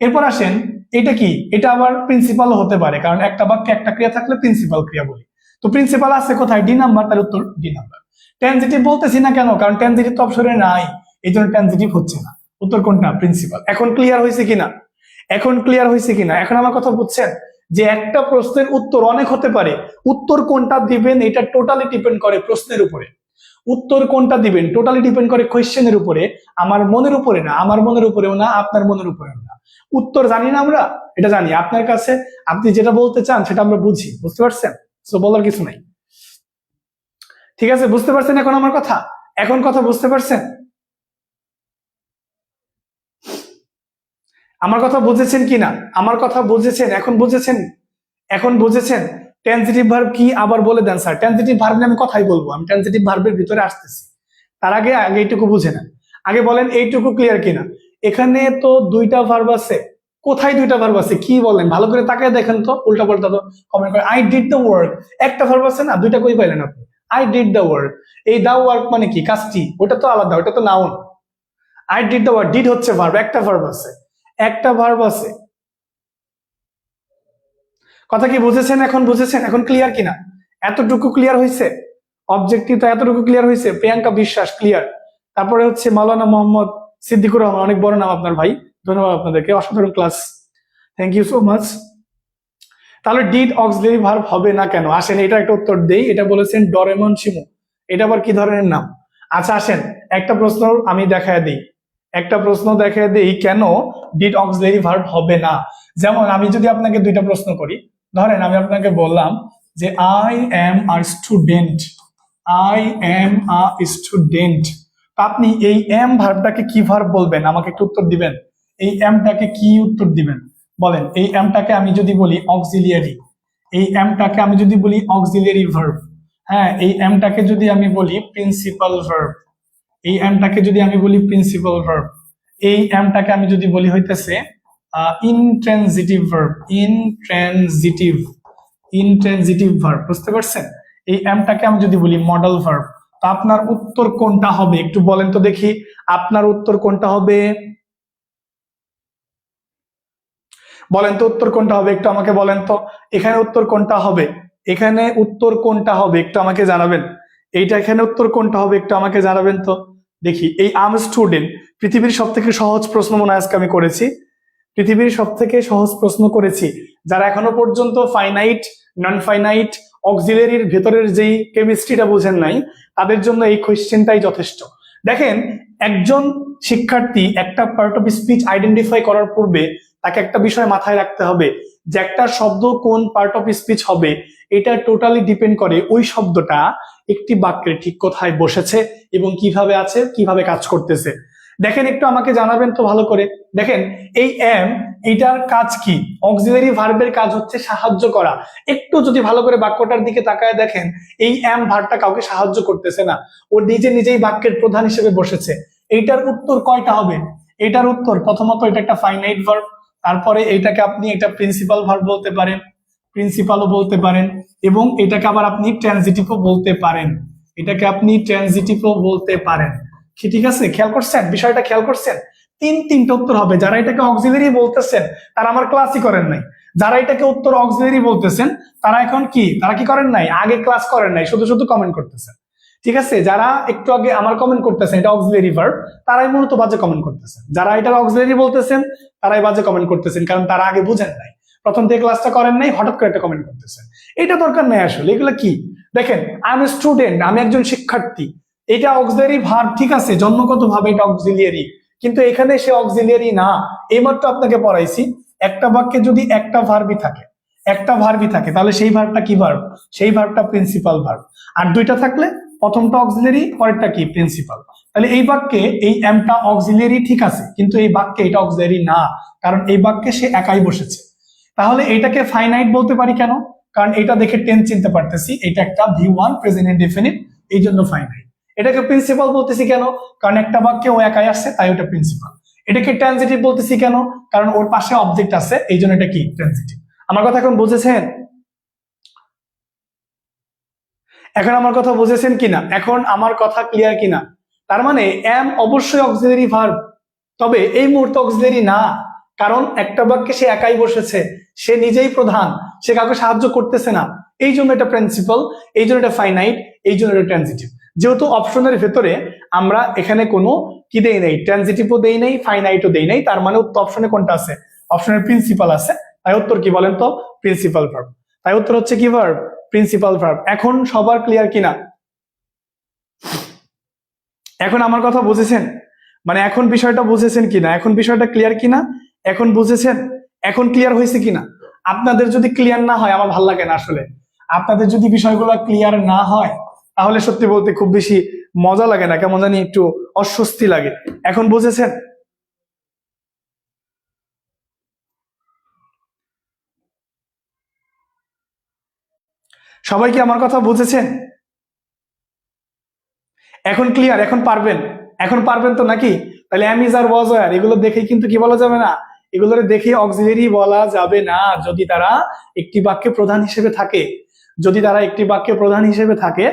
এরপর আসেন, এটা কি? এটা আবার প্রিন্সিপালও হতে পারে, কারণ একটা বাক্যে একটা ক্রিয়া থাকলে প্রিন্সিপাল ক্রিয়া বলি। তো প্রিন্সিপাল আছে কোথায়? 2 নাম্বার, তার উত্তর 2 নাম্বার। ট্রানজিটিভ বলতেছি না কেন? কারণ ট্রানজিটিভ তো অপশনে নাই, এই জন্য ট্রানজিটিভ হচ্ছে না। উত্তর কোনটা? প্রিন্সিপাল। এখন ক্লিয়ার হয়েছে কিনা? এখন ক্লিয়ার হয়েছে কিনা? এখন আমার কথা বুঝছেন যে একটা প্রশ্নের উত্তর অনেক হতে পারে, উত্তর কোনটা দিবেন এটা টোটালি ডিপেন্ড করে প্রশ্নের উপরে। উত্তর কোনটা দিবেন টোটালি ডিপেন্ড করে কোয়েশ্চেনের উপরে, আমার মনের উপরে না, আমার মনের উপরেও না, আপনার মনের উপরেও না। উত্তর জানি না আমরা, এটা জানি আপনার কাছে আপনি যেটা বলতে চান সেটা আমরা বুঝি, বুঝতে পারছেন? তো বলার কিছু নাই। ঠিক আছে, বুঝতে পারছেন এখন আমার কথা? এখন কথা বুঝতে পারছেন? আমার কথা বুঝেছেন কিনা? আমার কথা বুঝেছেন? এখন বুঝেছেন? এখন বুঝেছেন? ট্রানজিটিভ ভার্ব কি আবার বলে দেন স্যার। ট্রানজিটিভ ভার্ব নিয়ে আমি কথাই বলবো, আমি ট্রানজিটিভ ভার্বের ভিতরে আসতেছি। তার আগে আগে এইটুকু বুঝে নেন। আগে বলেন এইটুকু ক্লিয়ার কিনা? এখানে তো 2টা ভার্ব আছে। কোথায় 2টা ভার্ব আছে? কি বলেন? ভালো করে তাকায় দেখেন তো, উল্টা পাল্টা তো কমেন্ট করে। আই ডিড দ্য ওয়ার্ক, একটা ভার্ব আছে না, 2টা কই পাইলেন আপনি? I did the work. এই দ্য ওয়ার্ক মানে কি, কাজটি, ওটা তো আলাদা, ওটা তো noun. I did the work, did হচ্ছে ভার্ব, একটা ভার্ব আছে, একটা ভার্ব আছে। কথা কি বুঝেছেন? এখন বুঝেছেন? এখন ক্লিয়ার কিনা? এতটুকু ক্লিয়ার হয়েছে? অবজেক্টিভ তো এতটুকু ক্লিয়ার হয়েছে। প্রিয়াঙ্কা বিশ্বাস ক্লিয়ার। তারপরে হচ্ছে মাওলানা মোহাম্মদ সিদ্দিকুর রহমান, অনেক বড় নাম আপনার ভাই, ধন্যবাদ আপনাদেরকে, অসাধারণ class, thank you so much. তাহলে ডিড অক্সিলারি ভার্ব হবে না কেন? আসেন এটা একটা উত্তর দেই। এটা বলেছেন ডরেমন শিমু, এটা আবার কি ধরনের নাম? আচ্ছা আসেন একটা প্রশ্ন আমি দেখায় দিই, একটা প্রশ্ন দেখায় দিই কেন ডিড অক্সিলারি ভার্ব হবে না। যেমন আমি যদি আপনাকে দুইটা প্রশ্ন করি, ধরেন আমি আপনাকে বললাম যে I am a student, I am a student, আপনি এই এম ভার্বটাকে কি ভার্ব বলবেন? আমাকে একটু উত্তর দিবেন। এই এমটাকে কি উত্তর দিবেন বলেন? এই এমটাকে আমি যদি বলি অক্সিলিয়ারি, এই এমটাকে আমি যদি বলি অক্সিলিয়ারি ভার্ব, হ্যাঁ এই এমটাকে যদি আমি বলি প্রিন্সিপাল ভার্ব, এই এমটাকে যদি আমি বলি প্রিন্সিপাল ভার্ব, এই এমটাকে আমি যদি বলি হইতেছে intransitive verb, intransitive, intransitive verb, বুঝতে পারছেন? এই এমটাকে আমি যদি বলি মডেল ভার্ব, তো আপনার উত্তর কোনটা হবে একটু বলেন তো দেখি, আপনার উত্তর কোনটা হবে? বলেন তো উত্তর কোনটা হবে, একটু আমাকে বলেন তো। এখানে উত্তর কোনটা হবে? এখানে উত্তর কোনটা হবে একটু আমাকে জানাবেন। এইটা এখানে উত্তর কোনটা হবে একটু আমাকে জানাবেন তো দেখি। এই আম স্টুডেন্ট, পৃথিবীর সব থেকে সহজ প্রশ্ন মনে হয় আজকে আমি করেছি, পৃথিবীর সব থেকে সহজ প্রশ্ন করেছি। যারা এখনো পর্যন্ত ফাইনাইট, নন ফাইনাইট, অক্সিলারির ভেতরের যেই কেমিস্ট্রিটা বুঝেন নাই, তাদের জন্য এই কোয়েশ্চেনটাই যথেষ্ট। দেখেন, একজন শিক্ষার্থী একটা পার্ট অফ স্পিচ আইডেন্টিফাই করার পূর্বে তাকে একটা বিষয় মাথায় রাখতে হবে যে একটা শব্দ কোন পার্ট অফ স্পিচ হবে, এটা টোটালি ডিপেন্ড করে ওই শব্দটা একটি বাক্যের ঠিক কোথায় বসেছে এবং কিভাবে আছে, কিভাবে কাজ করতেছে। দেখেন একটু আমাকে জানাবেন তো ভালো করে। দেখেন এই এম, এটার কাজ কি? অক্সিলারি ভার্বের কাজ হচ্ছে সাহায্য করা। একটু যদি ভালো করে বাক্যটার দিকে তাকায় দেখেন, এই এম ভার্বটা কাউকে সাহায্য করতেছে না, ও নিজে নিজেই বাক্যের প্রধান হিসেবে বসেছে। এইটার উত্তর কয়টা হবে? এটার উত্তর প্রথমত এটা একটা ফাইনাইট ভার্ব, তারপরে এটাকে আপনি একটা প্রিন্সিপাল ভার্ব বলতে পারেন, প্রিন্সিপালও বলতে পারেন, এবং এটাকে আবার আপনি ট্রানজিটিভও বলতে পারেন, এটাকে আপনি ট্রানজিটিভও বলতে পারেন। ঠিক আছে, খেয়াল করছেন বিষয়টা? খেয়াল করছেন? তিনটা উত্তর হবে। যারা এটাকে অক্সিলারি বলতেছেন তারা আমার ক্লাসই করেন নাই, যারা এটাকে উত্তর অক্সিলারি বলতেছেন তারা এখন কি, তারা কি করেন নাই? আগে ক্লাস করেন নাই, শুধু শুধু কমেন্ট করতেছেন। ঠিক আছে, যারা একটু আগে আমার কমেন্ট করতেছেন এটা অক্সিলারি ভার্ব, তারাই মূলত বাজে কমেন্ট করতেছেন। যারা এটা অক্সিলারি বলতেছেন তারাই বাজে কমেন্ট করতেছেন, কারণ তারা আগে বুঝেন নাই, প্রথম থেকে ক্লাসটা করেন নাই, হঠাৎ করে একটা কমেন্ট করতেছেন। এটা দরকার নেই আসলে। এগুলো কি? দেখেন, আই এম স্টুডেন্ট, আমি একজন শিক্ষার্থী, এটা অক্সিলারি ভার্ব, ঠিক আছে, জন্মগত ভাবে এটা অক্সিলিয়ারি, কিন্তু এখানে সে অক্সিলিয়ারি না। এইমাত্র আপনাকে পড়াইছি একটা বাক্যে যদি একটা ভার্বই থাকে, একটা ভার্বই থাকে, তাহলে সেই ভার্বটা কি ভার্ব? সেই ভার্বটা প্রিন্সিপাল ভার্ব। আর দুইটা থাকলে প্রথমটা অক্সিলারি, পরেরটা কি? প্রিন্সিপাল। তাহলে এই বাক্যে এই এমটা অক্সিলারি, ঠিক আছে, কিন্তু এই বাক্যে এটা অক্সিলারি না, কারণ এই বাক্যে সে একাই বসেছে। তাহলে এটাকে ফাইনাইট বলতে পারি কেন? কারণ এটা দেখে টেন্স চিনতে পারতেছি, এটা একটা V1 প্রেজেন্ট ইনডেফিনিট, এই জন্য ফাইনাইট। এটাকে প্রিন্সিপাল বলতেছি কেন? কারণ একটা বাক্যে ও একাই আসছে, তাই ওটা প্রিন্সিপাল। এটাকে ট্রানজিটিভ বলতেছি কেন? কারণ ওর পাশে অবজেক্ট আছে, এই জন্য এটা কি? ট্রানজিটিভ। আমার কথা এখন বুঝেছেন? এখন আমার কথা বুঝেছেন কিনা? এখন আমার কথা ক্লিয়ার কিনা? তার মানে এম অবশ্যই অক্সিলারি ভার্ব, তবে এই মুহূর্তে অক্সিলারি না, কারণ একটা বাক্যে সে একাই বসেছে, সে নিজেই প্রধান, সে কাউকে সাহায্য করতেছে না, এই জন্য এটা প্রিন্সিপাল, এই জন্য এটা ফাইনাইট, এই জন্য এটা ট্রানজিটিভ। যেহেতু অপশনের ভেতরে আমরা এখানে কোনো কি দেই নাই, ট্রানজিটিভও দেই নাই, ফাইনাইটও দেই নাই, তার মানে অপশনে কোনটা আছে? অপশনের প্রিন্সিপাল আছে, তাই উত্তর কি বলেন তো? Principal verb. তাই উত্তর হচ্ছে কি ভার্ব? Principal verb. এখন সবার ক্লিয়ার কিনা? এখন আমার কথা বুঝেছেন? মানে এখন বিষয়টা বুঝেছেন কিনা? এখন বিষয়টা ক্লিয়ার কিনা? এখন বুঝেছেন? এখন ক্লিয়ার হয়েছে কিনা? আপনাদের যদি ক্লিয়ার না হয় আমার ভাল লাগে না আসলে। আপনাদের যদি বিষয়গুলো ক্লিয়ার না হয় তাহলে সত্যি বলতে খুব বেশি মজা লাগে না, কেমন জানি একটু অস্বস্তি লাগে। এখন বুঝেছেন? সবাই কি আমার কথা বুঝেছেন? এখন ক্লিয়ার? এখন পারবেন? এখন পারবেন তো নাকি? তাহলে am is are was were এগুলো দেখেই কিন্তু কি বলা যাবে না, এগুলোরে দেখে অক্সিলারি বলা যাবে না যদি তারা একটি বাক্যে প্রধান হিসেবে থাকে। যদি তারা একটি বাক্যে প্রধান হিসেবে থাকে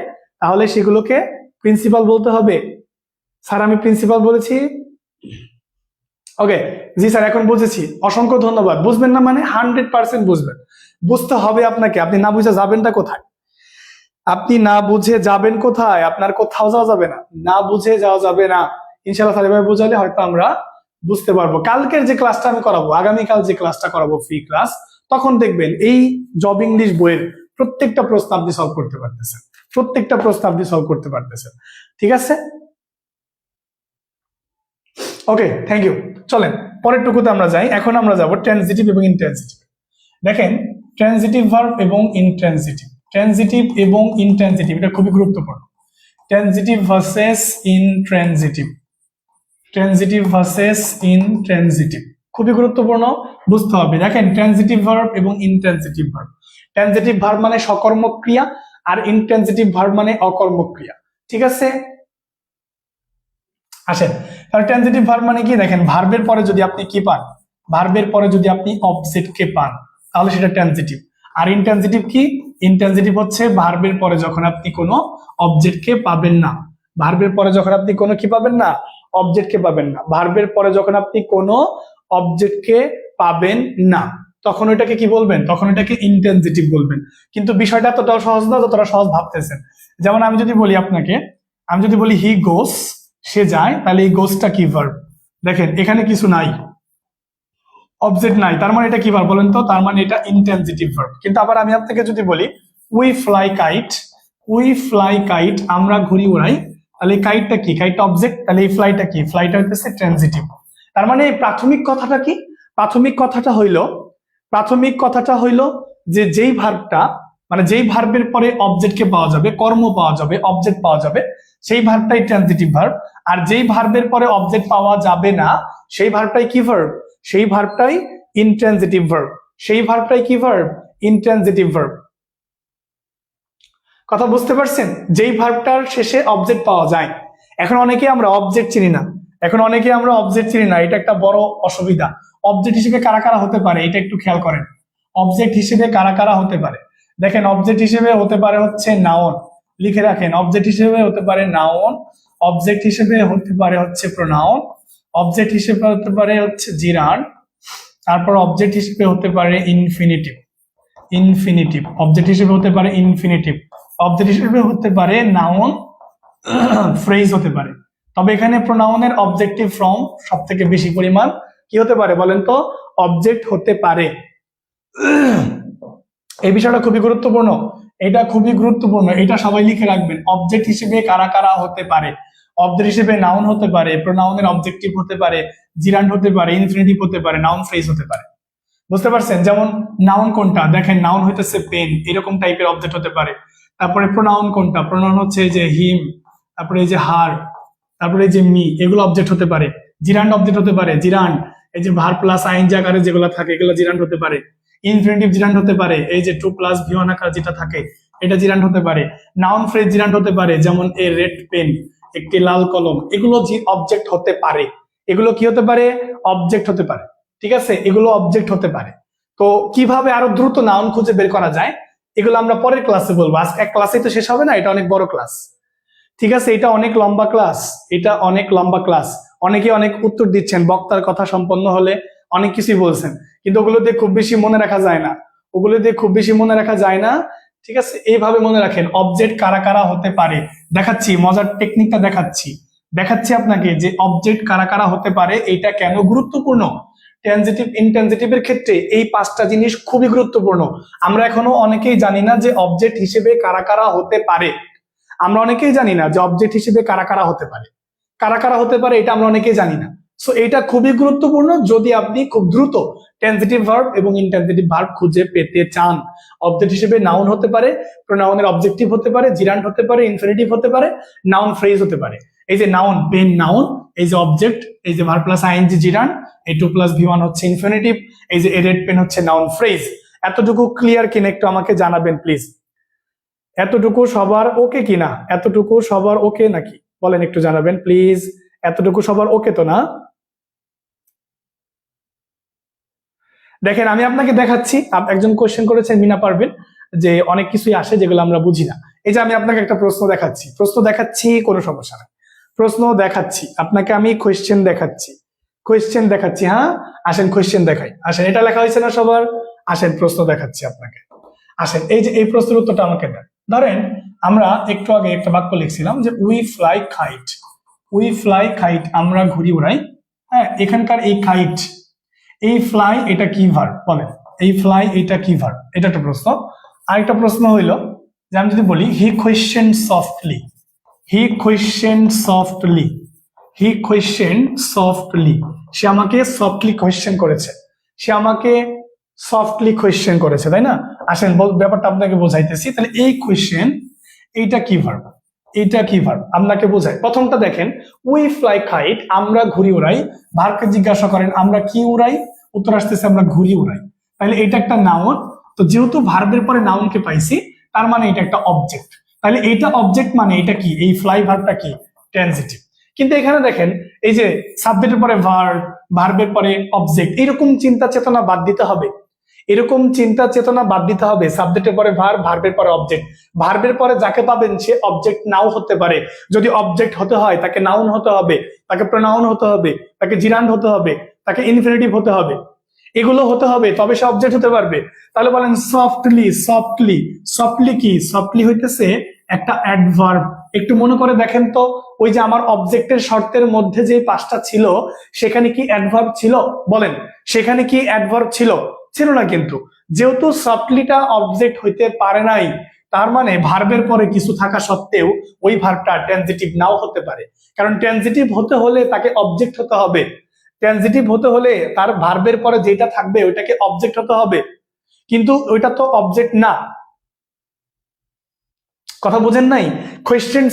তাহলে সেগুলোকে প্রিন্সিপাল বলতে হবে। স্যার আমি প্রিন্সিপাল বলেছি। ওকে, জি স্যার এখন বুঝেছি, অসংখ্য ধন্যবাদ। বুঝবেন না মানে 100% বুঝবেন, বুঝতে হবে আপনাকে। আপনি না বুঝে যাবেনটা কোথায়? আপনি না বুঝে যাবেন কোথায়? আপনার কোথাও যাওয়া যাবে না, না বুঝে যাওয়া যাবে না। ইনশাআল্লাহ স্যার এভাবে বুঝালে হয়তো আমরা বুঝতে পারবো। কালকের যে ক্লাসটা আমি করাবো, আগামীকাল যে ক্লাসটা করাবো ফ্রি ক্লাস, তখন দেখবেন এই জব ইংলিশ বইয়ের প্রত্যেকটা প্রশ্ন আপনি সলভ করতে পারতেছেন, প্রত্যেকটা প্রশ্ন আপনি সলভ করতে পারতেছেন। ঠিক আছে, ওকে, থ্যাংক ইউ। চলেন পরের টুকুতে আমরা যাই। এখন আমরা যাব ট্রানজিটিভ এবং ইনট্রানজিটিভ। দেখেন, ট্রানজিটিভ ভার্ব এবং ইনট্রানজিটিভ, ট্রানজিটিভ এবং ইনট্রানজিটিভ এটা খুবই গুরুত্বপূর্ণ। Transitive versus intransitive, transitive versus intransitive খুবই গুরুত্বপূর্ণ, বুঝতে হবে। দেখেন, ট্রানজিটিভ ভার্ব এবং ইনট্রানজিটিভ ভার্ব। ট্রানজিটিভ ভার্ব মানে সকর্মক ক্রিয়া, আর ইনট্রানজিটিভ ভার্ব মানে অকর্মক ক্রিয়া। ঠিক আছে, আসেন তাহলে ট্রানজিটিভ ভার্ব মানে কি? দেখেন, ভার্বের পরে যদি আপনি কি পান, ভার্বের পরে যদি আপনি অবজেক্ট কে পান, তাহলে সেটা ট্রানজিটিভ। আর ইনট্রানজিটিভ কি? ইনট্রানজিটিভ হচ্ছে ভার্বের পরে যখন আপনি কোনো অবজেক্ট কে পাবেন না, ভার্বের পরে যখন আপনি কোনো কি পাবেন না, অবজেক্ট কে পাবেন না, ভার্বের পরে যখন আপনি কোনো অবজেক্ট কে পাবেন না, তখন ওইটাকে কি বলবেন? তখন ওইটাকে ইনট্রানজিটিভ বলবেন। কিন্তু বিষয়টা এতটাও সহজ না যতটা সহজ ভাবতেছেন। যেমন আমি যদি বলি আপনাকে, আমি যদি বলি হি গোস, সে যায়, তাহলে এই গোসটা কি ভার্ব? দেখেন এখানে কিছু নাই, অবজেক্ট নাই, তার মানে এটা কি ভার্ব বলেন তো? তার মানে এটা ইনট্রানজিটিভ ভার্ব। কিন্তু আবার আমি আপনাকে যদি বলি we fly kite, we fly kite, আমরা ঘুড়ি উড়াই, তাহলে এই কাইটটা কি? কাইটটা অবজেক্ট, তাহলে এই ফ্লাইটা কি? ফ্লাইটা হচ্ছে ট্রানজিটিভ। তার মানে এই প্রাথমিক কথাটা কি? প্রাথমিক কথাটা হইল, প্রাথমিক কথাটা হইল যে যেই ভার্বটা, মানে যেই ভার্বের পরে অবজেক্টকে পাওয়া যাবে, কর্ম পাওয়া যাবে, অবজেক্ট পাওয়া যাবে, সেই ভার্বটাই ট্রানজিটিভ ভার্ব। আর যেই ভার্বের পরে অবজেক্ট পাওয়া যাবে না, সেই ভার্বটাই কি ভার্ব? সেই ভার্বটাই ইনট্রানজিটিভ ভার্ব। সেই ভার্বটাই কি ভার্ব? Intransitive verb. কথা বুঝতে পারছেন? যেই ভার্বটার শেষে অবজেক্ট পাওয়া যায়। এখন অনেকে আমরা অবজেক্ট চিনি না, এখন অনেকে আমরা অবজেক্ট চিনি না, এটা একটা বড় অসুবিধা। অবজেক্ট হিসেবে কারা কারা হতে পারে এটা একটু খেয়াল করেন। অবজেক্ট হিসেবে কারা কারা হতে পারে? দেখেন, অবজেক্ট হিসেবে হতে পারে হচ্ছে নাউন, লিখে রাখেন, অবজেক্ট হিসেবে হতে পারে নাউন, অবজেক্ট হিসেবে হতে পারে হচ্ছে প্রোনাউন, অবজেক্ট হিসেবে হতে পারে হচ্ছে জিরান্ড, তারপর অবজেক্ট হিসেবে হতে পারে ইনফিনিটিভ, ইনফিনিটিভ অবজেক্ট হিসেবে হতে পারে ইনফিনিটিভ, অবজেক্ট হিসেবে হতে পারে নাউন, ফ্রেজ হতে পারে। তবে এখানে প্রোনাউনের অবজেক্টিভ ফর্ম সব থেকে বেশি পরিমাণ কি হতে পারে বলেন তো? অবজেক্ট হতে পারে। এই বিষয়টা খুবই গুরুত্বপূর্ণ, এটা খুবই গুরুত্বপূর্ণ, এটা সবাই লিখে রাখবেন। অবজেক্ট হিসেবে কারা কারা হতে পারে? অবজেক্ট হিসেবে নাউন হতে পারে, প্রোনাউনের অবজেক্টিভ হতে পারে, জিরান্ড হতে পারে, ইনফিনিটিভ হতে পারে, নাউন ফ্রেজ হতে পারে। বুঝতে পারছেন? যেমন নাউন কোনটা? দেখেন, নাউন হইতেছে পেন, এরকম টাইপের অবজেক্ট হতে পারে। তারপরে প্রোনাউন কোনটা? প্রোনাউন হচ্ছে এই যে হিম, তারপরে এই যে হার, তারপরে এই যে মি, এগুলো অবজেক্ট হতে পারে। জিরান্ড অবজেক্ট হতে পারে, জিরান্ড এই যে ভার প্লাস আইন আকারে যেগুলো থাকে এগুলো জিরান্ড হতে পারে। ইনফিনিটিভ জিরান্ড হতে পারে, এই যে টু প্লাস ভিওয়ান আকার যেটা থাকে এটা জিরান্ড হতে পারে। নাউন ফ্রেজ জিরান্ড হতে পারে, যেমন এ রেড পেন, একটি লাল কলম, এগুলো অবজেক্ট হতে পারে। এগুলো কি হতে পারে? অবজেক্ট হতে পারে। ঠিক আছে, এগুলো অবজেক্ট হতে পারে। তো কিভাবে আরো দ্রুত নাউন খুঁজে বের করা যায় এগুলো আমরা পরের ক্লাসে বলবো, আজ এক ক্লাসে তো শেষ হবে না, এটা অনেক বড় ক্লাস। ঠিক আছে, এটা অনেক লম্বা ক্লাস, এটা অনেক লম্বা ক্লাস। অনেকে অনেক উত্তর দিচ্ছেন, বক্তার কথা সম্পন্ন হলে অনেক কিছুই বলছেন, কিন্তু ওগুলো দিয়ে খুব বেশি মনে রাখা যায় না, ওগুলো দিয়ে খুব বেশি মনে রাখা যায় না। ঠিক আছে, এইভাবে মনে রাখেন অবজেক্ট কারা কারা হতে পারে। দেখাচ্ছি মজার টেকনিকটা, দেখাচ্ছি দেখাচ্ছি আপনাকে যে অবজেক্ট কারা কারা হতে পারে, এটা কেন গুরুত্বপূর্ণ। ট্রানজিটিভ ইনট্রানজিটিভের ক্ষেত্রে এই পাঁচটা জিনিস খুবই গুরুত্বপূর্ণ। আমরা এখনো অনেকেই জানি না যে অবজেক্ট হিসেবে কারা কারা হতে পারে। আমরা অনেকেই জানি না যে অবজেক্ট হিসেবে কারা কারা হতে পারে, কারা কারা হতে পারে এটা আমরা অনেকেই জানি না। সো এটা খুবই গুরুত্বপূর্ণ যদি আপনি খুব দ্রুত ট্রানজিটিভ ভার্ব এবং ইনট্রানজিটিভ ভার্ব খুঁজে পেতে চান। অবজেক্ট হিসেবে নাউন হতে পারে, প্রোনাউনের অবজেক্টিভ হতে পারে, জিরান্ড হতে পারে, ইনফিনিটিভ হতে পারে, নাউন ফ্রেজ হতে পারে। এই যে নাউন, পেন নাউন, এই যে অবজেক্ট, এই যে ভার্ব প্লাস আইএনজি জিরান্ড, এই টু প্লাস ভি ওয়ান হচ্ছে ইনফিনিটিভ, এই যে রেড পেন হচ্ছে নাউন ফ্রেজ। এতটুকু ক্লিয়ার কিনা একটু আমাকে জানাবেন প্লিজ। এতটুকু সবার ওকে কিনা? এতটুকু সবার ওকে নাকি বলেন, একটু জানাবেন প্লিজ। এতটুকু সবার ওকে তো না? দেখেন, আমি আপনাকে দেখাচ্ছি, একজন কোশ্চেন করেছেন মিনা পারবেন যে অনেক কিছুই আসে যেগুলো আমরা বুঝি না। এই যে আমি আপনাকে একটা প্রশ্ন দেখাচ্ছি, কোনো সমস্যা নাই, প্রশ্ন দেখাচ্ছি আপনাকে, আমি কোয়েশ্চেন দেখাচ্ছি, হ্যাঁ আসেন কোয়েশ্চেন দেখাই, আসেন, এটা লেখা হয়েছে না সবার, আসেন প্রশ্ন দেখাচ্ছি আপনাকে, আসেন এই যে এই প্রশ্নের উত্তরটা আমাকে দেন। ধরেন আমরা একটু আগে একটা বাক্য লিখছিলাম যে উই ফ্লাই কাইট, আমরা ঘুড়ি উড়াই। হ্যাঁ, এখানকার এই কাইট, এই ফ্লাই এটা কি ভার্ব বলেন, এই ফ্লাই এটা কি ভার্ব, এটা একটা প্রশ্ন। আরেকটা প্রশ্ন হইলো যে আমি যদি বলি হি কোয়েশ্চেন সফটলি, সে আমাকে সফটলি কোয়েশ্চেন করেছে, তাই না? আসেন ব্যাপারটা আপনাকে বোঝাইতেছি। তাহলে এই কোয়েশ্চেন এইটা কি ভার্ব, আপনাকে বোঝায়। প্রথমটা দেখেন, উই ফ্লাই কাইট, আমরা ঘুড়ি উড়াই। ভার্বকে জিজ্ঞাসা করেন আমরা কি উড়াই, উত্তর আসতেছে আমরা ঘুড়ি উড়াই। তাহলে এটা একটা নাউন, তো যেহেতু ভার্বের পরে নাউনকে পাইছি তার মানে এটা একটা অবজেক্ট। তাহলে এইটা অবজেক্ট মানে এটা কি, এই ফ্লাই ভার্বটা কি, ট্রানজিটিভ। কিন্তু এখানে দেখেন এই যে সাবজেক্টের পরে ভার্ব, ভার্বের পরে অবজেক্ট, এরকম চিন্তা চেতনা বাদ দিতে হবে, সাবজেক্টের পরে ভার্ব, ভার্বের পরে অবজেক্ট। ভার্বের পরে যাকে পাবেন সে অবজেক্ট নাও হতে পারে, যদি অবজেক্ট হতে হয় তাকে নাউন হতে হবে, তাকে প্রোনাউন হতে হবে, তাকে জিরান্ড হতে হবে, তাকে ইনফিনিটিভ হতে হবে, এগুলো হতে হবে, তবে সে অবজেক্ট হতে পারবে। তাহলে বলেন সফটলি কি, সফটলি হইতেছে একটা অ্যাডভার্ব। একটু মনে করে দেখেন তো, ওই যে আমার অবজেক্টের শর্তের মধ্যে যে পাঁচটা ছিল সেখানে কি অ্যাডভার্ব ছিল, বলেন সেখানে কি অ্যাডভার্ব ছিল না। কিন্তু যেহেতু সফটলিটা অবজেক্ট হইতে পারে নাই, তার মানে ভার্বের পরে কিছু থাকা সত্ত্বেও ওই ভার্বটা ট্রানজিটিভ নাও হতে পারে, কারণ ট্রানজিটিভ হতে হলে তাকে অবজেক্ট হতে হবে, তার ভার্বের পরে যেটা থাকবে ওইটাকে অবজেক্ট হতে হবে, কিন্তু ওইটা তো অবজেক্ট না। কথা বোঝেন নাই? কোয়েশ্চেন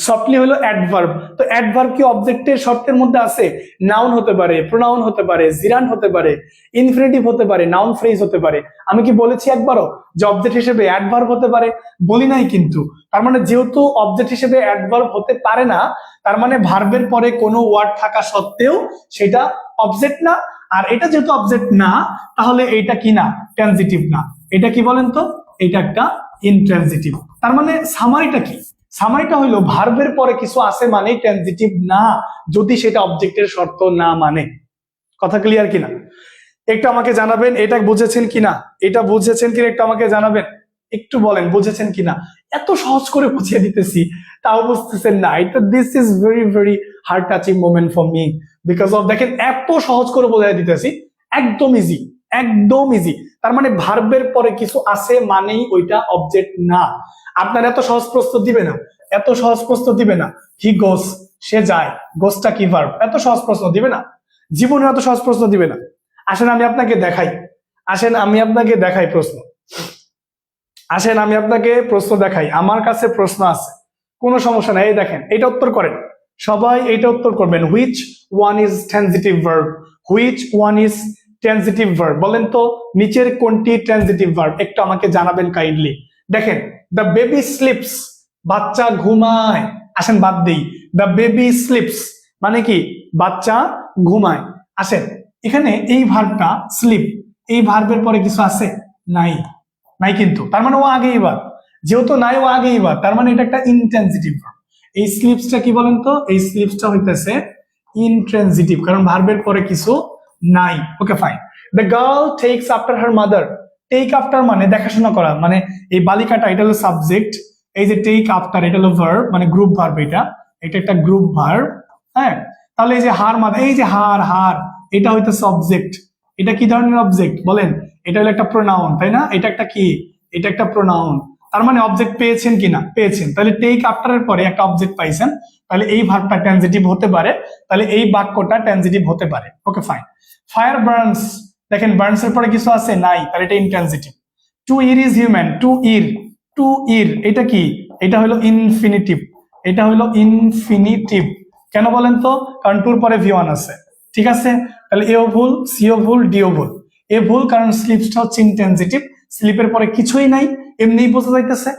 সফটলি হলো অ্যাডভার্ব, তো অ্যাডভার্ব কি অবজেক্টের শর্তের মধ্যে আছে? নাউন হতে পারে, প্রোনাউন হতে পারে, জিরান্ড হতে পারে, ইনফিনিটিভ হতে পারে, নাউন ফ্রেজ হতে পারে। আমি কি বলেছি একবারও যে অবজেক্ট হিসেবে অ্যাডভার্ব হতে পারে? বলি নাই কিন্তু। তার মানে যেহেতু অবজেক্ট হিসেবে অ্যাডভার্ব হতে পারে না, তার মানে ভার্বের পরে কোনো ওয়ার্ড থাকা সত্ত্বেও সেটা অবজেক্ট না। আর এটা যেহেতু অবজেক্ট না, তাহলে এইটা কি না, ট্রানজিটিভ না। এটা কি বলেন তো? এটা একটা ইনট্রানজিটিভ। তার মানে সামারিটা হইলো ভার্বের পরে কিছু আছে মানে ট্রানজিটিভ না, যদি সেটা অবজেক্টের শর্ত না মানে। কথা ক্লিয়ার কিনা একটু আমাকে জানাবেন, এটা বুঝেছেন কিনা, একটু আমাকে জানাবেন, একটু বলেন বুঝেছেন কিনা। এত সহজ করে বুঝিয়ে দিতেছি তাও বুঝতেছেন না, এটা this is very very heart touching moment for me, because of দেখেন এত সহজ করে বোঝাই দিতেছি, একদম ইজি। তার মানে ভার্বের পরে কিছু আছে মানেই ওইটা অবজেক্ট না। আপনার এত সহজ প্রশ্ন দিবে না, হি গোস, সে যায়, গোসটা কি ভার্ব, এত সহজ প্রশ্ন দিবে না, জীবনে এত সহজ প্রশ্ন দিবে না। আসেন আমি আপনাকে দেখাই, আমার কাছে প্রশ্ন আছে, কোনো সমস্যা নাই। এই দেখেন, এটা উত্তর করেন, সবাই এটা উত্তর করবেন। Which one is transitive verb, বলেন তো নিচের কোনটি ট্রানজিটিভ ভার্ব, একটু আমাকে জানাবেন কাইন্ডলি। দেখেন, দ্য বেবি স্লিপস, বাচ্চা ঘুমায়। আসেন বাদ দেই, দ্য বেবি স্লিপস মানে কি, বাচ্চা ঘুমায়। আসেন এখানে এই ভার্বটা স্লিপ, এই ভার্বের পরে কিছু আছে? নাই কিন্তু, তার মানে ও আগেই ভার্ব, যেহেতু নাই ও আগেই ভার্ব, তার মানে এটা একটা ইনট্রানজিটিভ ভার্ব। এই স্লিপসটা কি বলেন তো? এই স্লিপসটা হইতেছে ইনট্রানজিটিভ, কারণ ভার্বের পরে কিছু নাই। Okay fine. The girl takes after her mother, take after মানে দেখাশোনা করা, মানে এই বালিকাটা, এটা হলো সাবজেক্ট, এই যে টেক আফটার এটা হলো ভার্ব, মানে গ্রুপ ভার্ব, এটা একটা গ্রুপ ভার্ব। হ্যাঁ, তাহলে এই যে হার মাদার, এই যে হার এটা হইতেছে অবজেক্ট। এটা কি ধরনের অবজেক্ট বলেন? এটা হলো একটা প্রোনাউন, তাই না? এটা একটা কি, এটা একটা প্রোনাউন। তার মানে অবজেক্ট পেয়েছেন কিনা? পেয়েছেন। তাহলে টেক আফটারের পরে একটা অবজেক্ট পাইছেন, তাহলে এই ভার্বটা ট্রানজিটিভ হতে পারে, তাহলে এই বাক্যটা ট্রানজিটিভ হতে পারে। Okay fine. ফায়ার বার্নস, দেখেন বার্নস এর পরে কিছু আছে? নাই, তাহলে এটা ইনট্রানজিটিভ। টু ইর ইজ হিউম্যান, টু ইর এটা কি? এটা হলো ইনফিনিটিভ, কেন বলেন তো? কারণ টুর পরে ভি1 আছে, ঠিক আছে? তাহলে এও ভুল, সিও ভুল, ডিও ভুল। এ ভুল কারণ স্লিপসটা হচ্ছে ইনট্রানজিটিভ, স্লিপের পরে কিছুই নাই, এমনিই বোঝা যাইতেছে।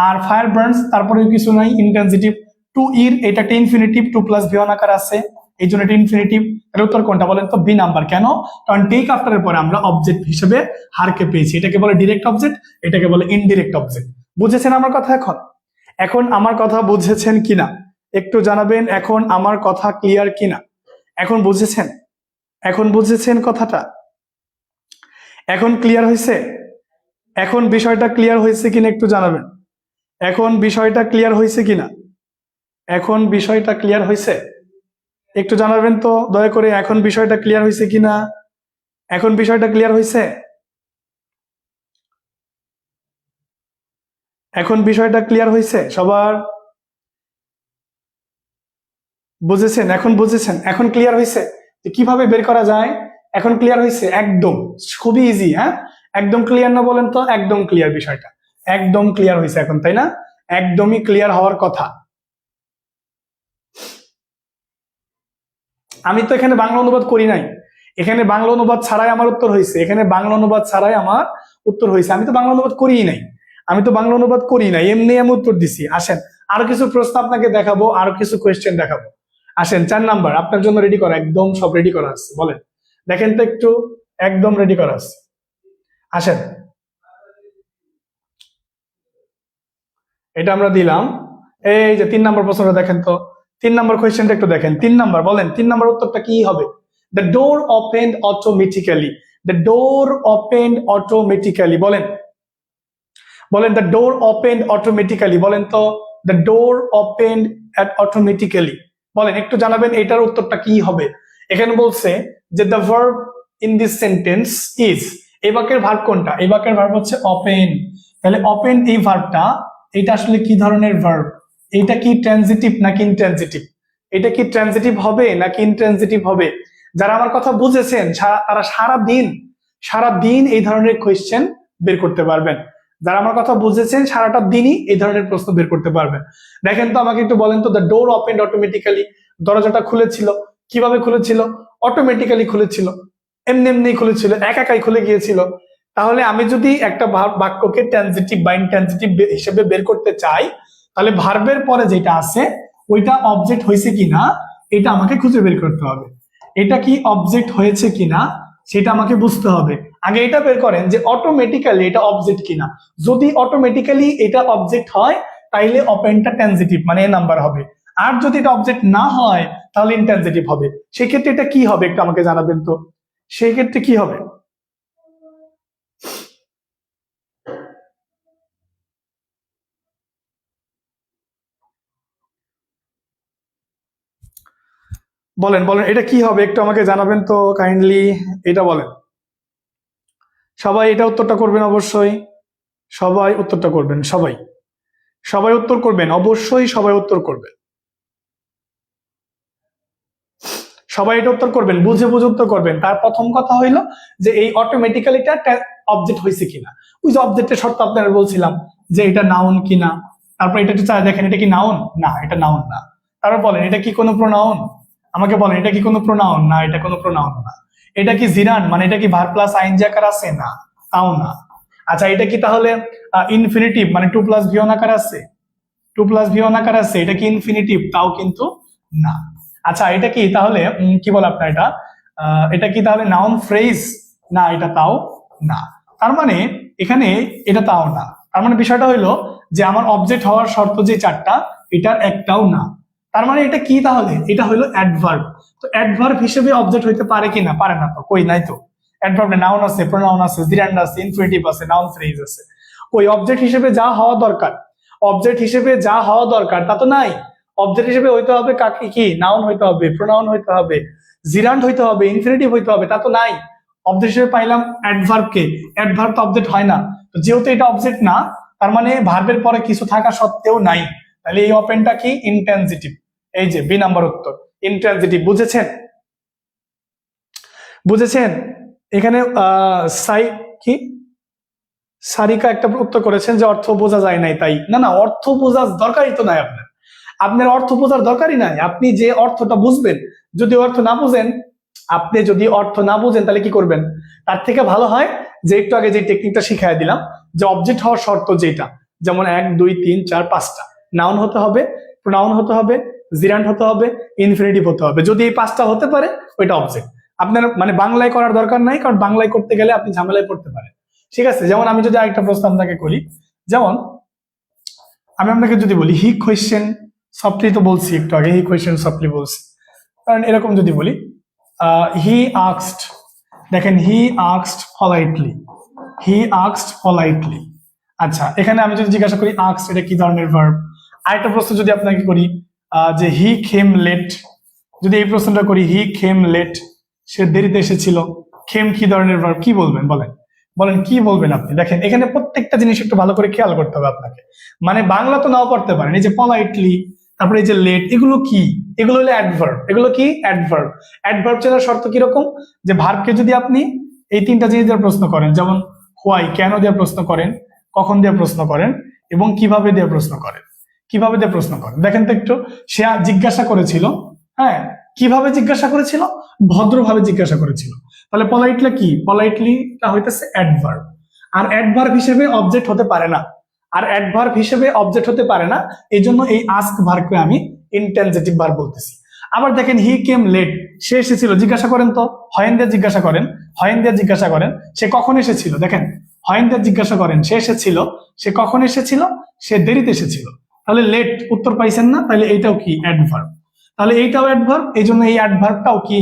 আর ফায়ার বার্নস তারপরে কিছু নাই, ইনট্রানজিটিভ। টু ইর এটা একটা ইনফিনিটিভ, টু প্লাস ভি1 আকার আছে, এই জন্য এটা ইনফিনিটিভ। তাহলে উত্তর কোনটা বলেন তো? B number. কেন? কারণ টেক আফটারের পরে আমরা অবজেক্ট হিসেবে হারকে পেয়েছি, এটাকে বলে ডিরেক্ট অবজেক্ট, এটাকে বলে ইনডিরেক্ট অবজেক্ট। বুঝেছেন আমার কথা? এখন এখন আমার কথা বুঝেছেন কিনা একটু জানাবেন। এখন আমার কথা ক্লিয়ার কিনা? এখন বুঝেছেন? এখন বুঝেছেন কথাটা? এখন ক্লিয়ার হয়েছে? এখন বিষয়টা ক্লিয়ার হয়েছে কিনা একটু জানাবেন। এখন বিষয়টা ক্লিয়ার হয়েছে কিনা? এখন বিষয়টা ক্লিয়ার হয়েছে? একটু জানাবেন তো দয়া করে, এখন বিষয়টা ক্লিয়ার হয়েছে কিনা? এখন বিষয়টা ক্লিয়ার হয়েছে? এখন বিষয়টা ক্লিয়ার হয়েছে সবার? বুঝেছেন? এখন বুঝেছেন? এখন ক্লিয়ার হয়েছে যে কিভাবে বের করা যায়? এখন ক্লিয়ার হয়েছে? একদম খুবই ইজি। হ্যাঁ, একদম ক্লিয়ার না বলেন তো? একদম ক্লিয়ার, বিষয়টা একদম ক্লিয়ার হয়েছে এখন, তাই না? একদমই ক্লিয়ার হওয়ার কথা। আমি তো এখানে বাংলা অনুবাদ করি নাই, এখানে বাংলা অনুবাদ ছাড়াই আমার উত্তর হয়েছে, এখানে বাংলা অনুবাদ ছাড়াই আমার উত্তর হয়েছে। আমি তো বাংলা অনুবাদ করিই নাই, আমি তো বাংলা অনুবাদ করি নাই, এমনি আমি উত্তর দিছি। আসেন আরো কিছু প্রশ্ন আপনাকে দেখাবো, আরো কিছু কোয়েশ্চেন দেখাবো। আসেন 4 নাম্বার আপনার জন্য রেডি করা, একদম সব রেডি করা আছে। বলেন, দেখেন তো একটু, একদম রেডি করা আছে। আসেন, এটা আমরা দিলাম। এই যে 3 নাম্বার প্রশ্নটা দেখেন তো, 3 নাম্বার কোয়েশ্চেনটা একটু দেখেন। 3 নাম্বার, বলেন 3 নাম্বার উত্তরটা কি হবে? The door opened automatically, the door opened automatically, বলেন বলেন দ্য ডোর ওপেন্ড অটোমেটিক্যালি, বলেন তো দ্য ডোর ওপেন্ড অটোমেটিক্যালি, বলেন একটু জানাবেন এটার উত্তরটা কি হবে। এখানে বলছে যে the verb in this sentence is, এই বাক্যের ভার্ব কোনটা? এই বাক্যের ভার্ব হচ্ছে ওপেন। তাহলে ওপেন এই ভার্বটা, এটা আসলে কি ধরনের ভার্ব? এটা কি ট্রানজিটিভ নাকি ইনট্রানজিটিভ? এটা কি ট্রানজিটিভ হবে নাকি ইনট্রানজিটিভ হবে? যারা আমার কথা বুঝেছেন তারা সারা দিন এই ধরনের কোয়েশ্চেন বের করতে পারবেন। যারা আমার কথা বুঝেছেন সারাটা দিনই এই ধরনের প্রশ্ন বের করতে পারবেন। দেখেন তো, আমাকে একটু বলেন তো, দ্য ডোর ওপেন্ড অটোমেটিক্যালি, দরজাটা খুলেছিল, কিভাবে খুলেছিল? অটোমেটিক্যালি খুলেছিল, এমনি এমনি খুলেছিল, একাই খুলে গিয়েছিল। তাহলে আমি যদি একটা বাক্যকে ট্রানজিটিভ বা ইনট্রানজিটিভ হিসেবে বের করতে চাই, তাহলে ভার্বের পরে যেটা আছে ওইটা অবজেক্ট হয়েছে কিনা এটা আমাকে খুঁজে বের করতে হবে। এটা কি অবজেক্ট হয়েছে কিনা সেটা আমাকে বুঝতে হবে। আগে এটা বের করেন যে অটোমেটিক্যালি এটা অবজেক্ট কিনা। যদি অটোমেটিক্যালি এটা অবজেক্ট হয় তাইলে অপেনটা ট্রানজিটিভ মানে এ নাম্বার হবে। আর যদি এটা অবজেক্ট না হয় তাহলে ইনট্রানজিটিভ হবে। সেক্ষেত্রে এটা কি হবে একটু আমাকে জানাবেন তো, সেই ক্ষেত্রে কি হবে? বলেন বলেন এটা কি হবে একটু আমাকে জানাবেন তো কাইন্ডলি, এটা বলেন। সবাই এটা উত্তরটা করবেন অবশ্যই, সবাই উত্তরটা করবেন, সবাই সবাই উত্তর করবেন, অবশ্যই সবাই উত্তর করবেন, সবাই এটা উত্তর করবেন, বুঝে বুঝে উত্তর করবেন। তার প্রথম কথা হইলো যে এই অটোমেটিক্যালিটা অবজেক্ট হয়েছে কিনা। ওই যে অবজেক্টের শর্ত আপনারা বলছিলাম যে এটা নাউন কিনা। তারপর এটা একটু চাই দেখেন, এটা কি নাউন? না, এটা নাউন না। তারপর বলেন এটা কি কোনো প্রোনাউন? আমাকে বলেন এটা কি কোনো প্রোনাউন? না, এটা কোনো প্রোনাউন না। এটা কি জিরান মানে এটা কি ভার প্লাস আইনজি আকার আছে? না, তাও না। আচ্ছা, এটা কি তাহলে ইনফিনিটিভ মানে টু প্লাস ভিওন আকার আছে? টু প্লাস ভিওন আকার আছে, এটা কি ইনফিনিটিভ? তাও কিন্তু না। আচ্ছা, এটা কি তাহলে কি বলে আপনার এটা, এটা কি তাহলে নাউন ফ্রেজ? না, এটা তাও না। তার মানে এখানে এটা তাও না। তার মানে বিষয়টা হইলো যে আমার অবজেক্ট হওয়ার শর্ত যে 4টা, এটার একটাও না। তার মানে এটা কি তাহলে? এটা হইলো অ্যাডভার্ব। তো অ্যাডভার্ব হিসেবে অবজেক্ট হইতে পারে কি না? পারে না তো, কই নাই তো। অ্যাডভার্ব নাউন আছে, প্রোনাউন আছে, জিরান্ড আছে, ইনফিনিটিভ আছে, নাউন ফ্রেজ আছে। ওই অবজেক্ট হিসেবে যা হওয়া দরকার, অবজেক্ট হিসেবে যা হওয়া দরকার তা তো নাই। অবজেক্ট হিসেবে হইতে হবে কাকে? কি নাউন হইতে হবে, প্রোনাউন হইতে হবে, জিরান্ড হইতে হবে, ইনফিনিটিভ হইতে হবে, তা তো নাই। অবজেক্ট হিসেবে পাইলাম অ্যাডভার্বকে, অ্যাডভার্ব তো অবজেক্ট হয় না। তো যেহেতু এটা অবজেক্ট না, তার মানে ভার্বের পরে কিছু থাকা সত্ত্বেও নাই। তাহলে এই ওপেনটা কি? ইনট্রানজিটিভ। এই যে বি নাম্বার উত্তর, ইনট্রানজিটিভ। বুঝেছেন? বুঝেছেন? এখানে সাই কি সারিকা একটা উত্তর করেছেন যে অর্থ বোঝা যায় নাই তাই। না না, অর্থ বোঝার দরকারই তো নাই আপনার, আপনার অর্থ বোঝার দরকারই নাই। আপনি যে অর্থটা বুঝবেন, যদি অর্থ না বুঝেন, আপনি যদি অর্থ না বুঝেন তাহলে কি করবেন? তার থেকে ভালো হয় যে একটু আগে যে টেকনিকটা শিখাই দিলাম, যে অবজেক্ট হওয়ার শর্ত যেটা, যেমন 1 2 3 4 5টা নাউন হতে হবে, প্রোনাউন হতে হবে, জিরান্ড হতে হবে, ইনফিনিটিভ হতে হবে। যদি এই 5টা হতে পারে ওইটা অবজেক্ট। আপনার মানে বাংলায় করার দরকার নাই, কারণ বাংলায় করতে গেলে আপনি ঝামেলায় পড়তে পারেন। ঠিক আছে, যেমন আমি যদি আরেকটা প্রশ্ন আপনাকে করি, যেমন আমি আপনাকে যদি বলি হি কোয়েশ্চেন সফটলি, তো বলছি একটু আগে হি কোয়েশ্চেন সফটলি বলছি, কারণ এরকম যদি বলি হি আস্কড, দেখেন he asked politely, he asked politely. আচ্ছা, এখানে আমি যদি জিজ্ঞাসা করি আস্কড এটা কি ধরনের ভার্ব, আরেকটা প্রশ্ন যদি আপনাকে করি যে হি খেম লেট, যদি এই প্রশ্নটা করি হি খেম লেট, সে দেরিতে এসেছিল, খেম কি ধরনের ভার্ব, কি বলবেন বলেন, বলেন কি বলবেন আপনি? দেখেন এখানে প্রত্যেকটা জিনিস একটু ভালো করে খেয়াল করতে হবে আপনাকে, মানে বাংলা তো নাও পড়তে পারেন, এই যে পলাইটলি, তারপরে এই যে লেট, এগুলো কি? এগুলো হলো অ্যাডভার্ব, এগুলো কি অ্যাডভার্ব। অ্যাডভার্ব চেনার শর্ত কিরকম, যে ভার্বকে যদি আপনি এই তিনটা জিনিস দিয়ে প্রশ্ন করেন, যেমন হোয়াই কেন দিয়ে প্রশ্ন করেন, কখন দিয়ে প্রশ্ন করেন, এবং কিভাবে দিয়ে প্রশ্ন করেন, কিভাবে দিয়ে প্রশ্ন করেন। দেখেন তো একটু, সে জিজ্ঞাসা করেছিল, হ্যাঁ কিভাবে জিজ্ঞাসা করেছিল, ভদ্রভাবে জিজ্ঞাসা করেছিল। তাহলে পলাইটলি কি, পলাইটলিটা হইতেছে অ্যাডভার্ব, আর অ্যাডভার্ব হিসেবে অবজেক্ট হতে পারে না, আর অ্যাডভার্ব হিসেবে অবজেক্ট হতে পারে না, এই জন্য এই আস্ক ভার্বকে আমি ইনট্রানজিটিভ ভার্ব বলতেছি। আবার দেখেন হি কেম লেট, সে এসেছিল, জিজ্ঞাসা করেন তো, হয়েন দিয়ে জিজ্ঞাসা করেন, হয়েন দিয়ে জিজ্ঞাসা করেন, সে কখন এসেছিল, দেখেন হয়েন দিয়ে জিজ্ঞাসা করেন, সে এসেছিল, সে কখন এসেছিল, সে দেরিতে এসেছিল। তাহলে লেট উত্তর পাইছেন না, তাহলে এইটাও কি অ্যাডভার্ব, তাহলে এইটাও অ্যাডভার্ব, এই জন্য এই অ্যাডভার্বটাও কি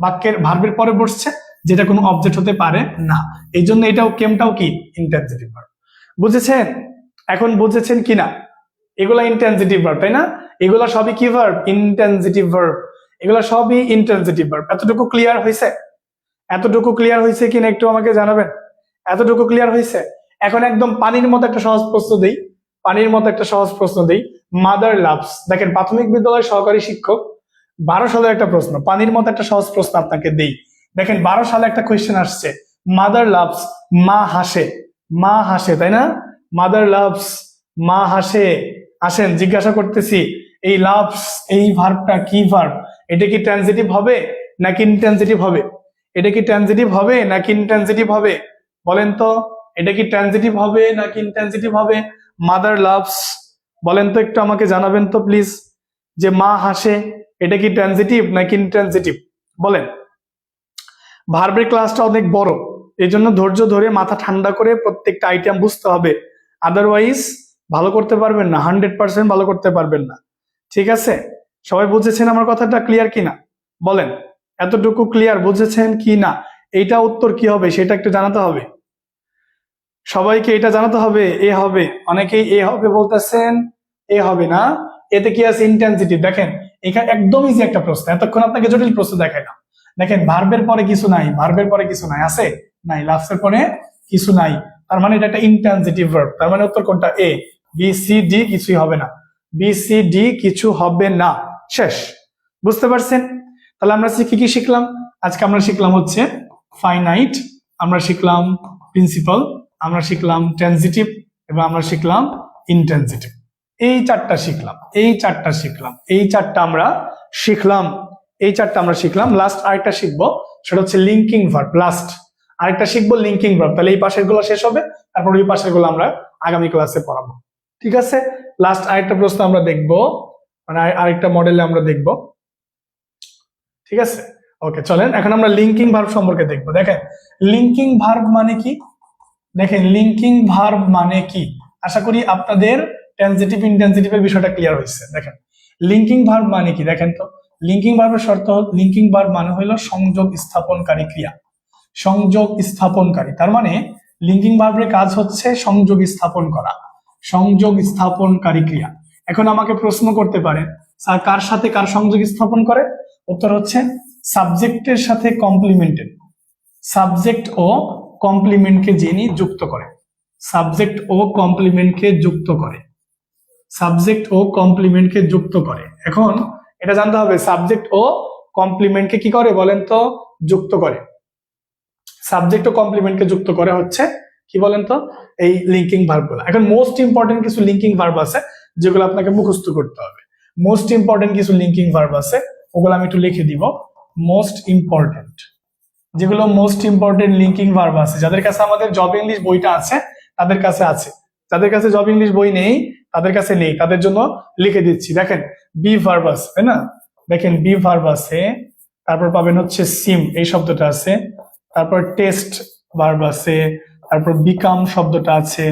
বাক্যের ভার্বের পরে বসছে, যেটা কোনো অবজেক্ট হতে পারে না, এই জন্য এটাও কেমটাও কি ইনট্রানজিটিভ ভার্ব। বুঝেছেন? এখন বুঝেছেন কিনা? এগুলা ইনট্রানজিটিভ ভার্ব, তাই না? এগুলা সবই কি ভার্ব, ইনট্রানজিটিভ ভার্ব, এগুলা সবই ইনট্রানজিটিভ ভার্ব। এতটুকু ক্লিয়ার হয়েছে? এতটুকু ক্লিয়ার হয়েছে কিনা একটু আমাকে জানাবেন। এতটুকু ক্লিয়ার হয়েছে? এখন একদম পানির মতো একটা সহজ প্রশ্ন দেই, পানির মতো একটা সহজ প্রশ্ন দেই। মাদার লাভস, দেখেন প্রাথমিক বিদ্যালয়ের সহকারী শিক্ষক 12 সালের একটা প্রশ্ন, পানির মতো একটা সহজ প্রশ্ন আপনাকে দেই। দেখেন 12 সালে একটা কোয়েশ্চেন আসছে, মাদার লাভস, মা হাসে, মা হাসে, তাই না? মাদার লাভস, মা হাসে। আসেন জিজ্ঞাসা করতেছি, এই লাভস এই ভার্বটা কি ভার্ব, এটা কি ট্রানজিটিভ হবে নাকি ইনট্রানজিটিভ হবে? এটা কি ট্রানজিটিভ হবে নাকি ইনট্রানজিটিভ হবে? বলেন তো, এটা কি ট্রানজিটিভ হবে নাকি ইনট্রানজিটিভ হবে? মাদার লাভস, বলেন তো একটু আমাকে জানাবেন তো প্লিজ, যে মা হাসে এটা কি ট্রানজিটিভ নাকি ইনট্রানজিটিভ? বলেন। ভার্বের ক্লাসটা অনেক বড়, এই জন্য ধৈর্য ধরে মাথা ঠান্ডা করে প্রত্যেকটা আইটেম বুঝতে হবে, আদারওয়াইজ ভালো করতে পারবেন না, 100% ভালো করতে পারবেন না। ঠিক আছে? সবাই বুঝেছেন আমার কথাটা ক্লিয়ার কিনা বলেন? এতটুকু ক্লিয়ার বুঝেছেন কি না? এইটা উত্তর কি হবে সেটা একটু জানাতে হবে, সবাইকে এটা জানাতে হবে। এ হবে, অনেকেই এ হবে বলতেছেন, এ হবে না, এতে কি আছে ইনট্রানজিটিভ। দেখেন এখানে একদম ইজি একটা প্রশ্ন, এতক্ষণ আপনাকে জটিল প্রশ্ন দেখাই না। দেখেন ভার্বের পরে কিছু নাই, ভার্বের পরে কিছু নাই, আছে নাই, লাভসের পরে কিছু নাই, তার মানে এটা একটা ইনট্রানজিটিভ ভার্ব। তার মানে উত্তর কোনটা? এ। বি সি ডি কিছুই হবে না, বি সি ডি কিছু হবে না, শেষ। বুঝতে পারছেন? তাহলে আমরা কি কি শিখলাম আজকে? আমরা শিখলাম হচ্ছে ফাইনাইট, আমরা শিখলাম প্রিন্সিপাল, আমরা শিখলাম ট্রানজিটিভ, এবং আমরা শিখলাম ইনট্রানজিটিভ। এই চারটা শিখলাম, এই চারটা শিখলাম, এই চারটা আমরা শিখলাম, এই চারটা আমরা শিখলাম। লাস্ট আরেকটা শিখবো, সেটা হচ্ছে লিঙ্কিং ভার্ব। লাস্ট আরেকটা শিখবো লিঙ্কিং ভার্ব। তাহলে এই পাশের গুলো শেষ হবে, তারপর ওই পাশের গুলো আমরা আগামী ক্লাসে পড়াবো। ঠিক আছে? লাস্ট আরেকটা প্রশ্ন আমরা দেখবো, মানে আরেকটা মডেলে আমরা দেখবো। ঠিক আছে? ওকে, চলেন এখন আমরা লিঙ্কিং ভার্ব সম্পর্কে দেখবো। দেখেন লিঙ্কিং ভার্ব মানে কি, দেখেন লিঙ্কিং ভার্ব মানে কি, আশা করি আপনাদের ট্রানজিটিভ ইনট্রানজিটিভ এর বিষয়টা ক্লিয়ার হয়েছে। দেখেন লিঙ্কিং ভার্ব মানে কি, দেখেন তো লিঙ্কিং ভার্বের শর্ত, লিঙ্কিং ভার্ব মানে হলো সংযোগ স্থাপনকারী ক্রিয়া, সংযোগ স্থাপনকারী। তার মানে লিঙ্কিং ভার্বের কাজ হচ্ছে সংযোগ স্থাপন করা, সংযোগ স্থাপনকারী ক্রিয়া। এখন আমাকে প্রশ্ন করতে পারেন, স্যার কার সাথে কার সংযোগ স্থাপন করে? উত্তর হচ্ছে সাবজেক্টের সাথে কমপ্লিমেন্টের, সাবজেক্ট ও কমপ্লিমেন্টকে যিনি যুক্ত করে, সাবজেক্ট ও কমপ্লিমেন্টকে যুক্ত করে, সাবজেক্ট ও কমপ্লিমেন্টকে যুক্ত করে। এখন এটা জানতে হবে সাবজেক্ট ও কমপ্লিমেন্টকে কি করে বলেন তো? যুক্ত করে। সাবজেক্ট ও কমপ্লিমেন্টকে যুক্ত করে হচ্ছে কি বলেন তো? এই লিঙ্কিং ভার্বগুলো। এখন মোস্ট ইম্পর্টেন্ট কিছু লিঙ্কিং ভার্ব আছে যেগুলো আপনাকে মুখস্থ করতে হবে। মোস্ট ইম্পর্টেন্ট কিছু লিঙ্কিং ভার্ব আছে, ওগুলো আমি একটু লিখে দিব। মোস্ট ইম্পর্টেন্ট, যেগুলো মোস্ট ইম্পর্টেন্ট লিঙ্কিং ভার্ব আছে, যাদের কাছে আমাদের জব ইংলিশ বইটা আছে তাদের কাছে আছে, যাদের কাছে জব ইংলিশ বই নেই তাদের কাছে নেই, তাদের জন্য লিখে দিচ্ছি। দেখেন বি ভার্ব আছে, তাই না? দেখেন বি ভার্ব আছে, তারপর পাবেন হচ্ছে সিম এই শব্দটা আছে, তারপর টেস্ট ভার্ব আছে, তারপর বিকাম শব্দটা আছে,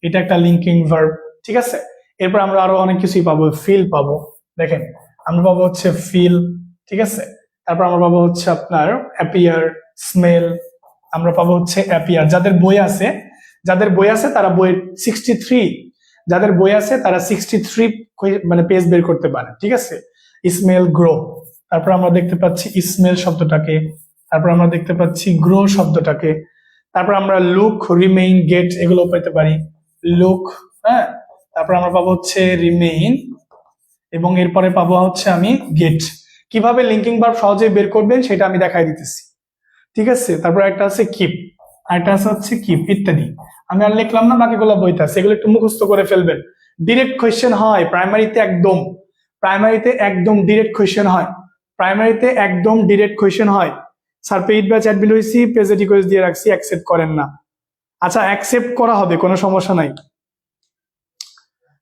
এটা একটা লিঙ্কিং ভার্ব। ঠিক আছে? এরপর আমরা আরো অনেক কিছুই পাবো, ফিল পাবো, দেখেন আমরা পাবো হচ্ছে ফিল, ঠিক আছে। তারপর আমরা পাবো হচ্ছে আপনার অ্যাপিয়ার, স্মেল, আমরা পাবো হচ্ছে অ্যাপিয়ার। যাদের বই আছে তারা বইয়ের 63, যাদের বই আছে তারা 63 মানে পেজ বের করতে পারে, ঠিক আছে। স্মেল, গ্রো, তারপর আমরা দেখতে পাচ্ছি স্মেল শব্দটাকে, তারপর আমরা দেখতে পাচ্ছি গ্রো শব্দটাকে, তারপর আমরা লুক, রিমেইন, গেট এগুলো পেতে পারি। লুক, হ্যাঁ, তারপর আমরা পাবো হচ্ছে রিমেইন, এবং এরপরে পাবো হচ্ছে আমি গেট। কিভাবে লিঙ্কিং ভার্ব সহজে বের করবেন সেটা আমি দেখাই দিতেছি, ঠিক আছে। তারপর একটা আছে কিপ, আরেকটা আছে হচ্ছে কিপ, ইত্যাদি। আমি আর লিখলাম না, বাকিগুলো বইতে আছে, এগুলো একটু মুখস্থ করে ফেলবেন। ডিরেক্ট কোয়েশ্চেন হয় প্রাইমারিতে, একদম ডিরেক্ট কোয়েশ্চেন হয় প্রাইমারিতে, একদম ডিরেক্ট কোয়েশ্চেন হয়। স্যার পেইড ব্যাচ অ্যাডমিন হয়েছি, পেজে রিকোয়েস্ট দিয়ে রাখছি, অ্যাকসেপ্ট করেন না। আচ্ছা, অ্যাকসেপ্ট করা হবে, কোনো সমস্যা নাই,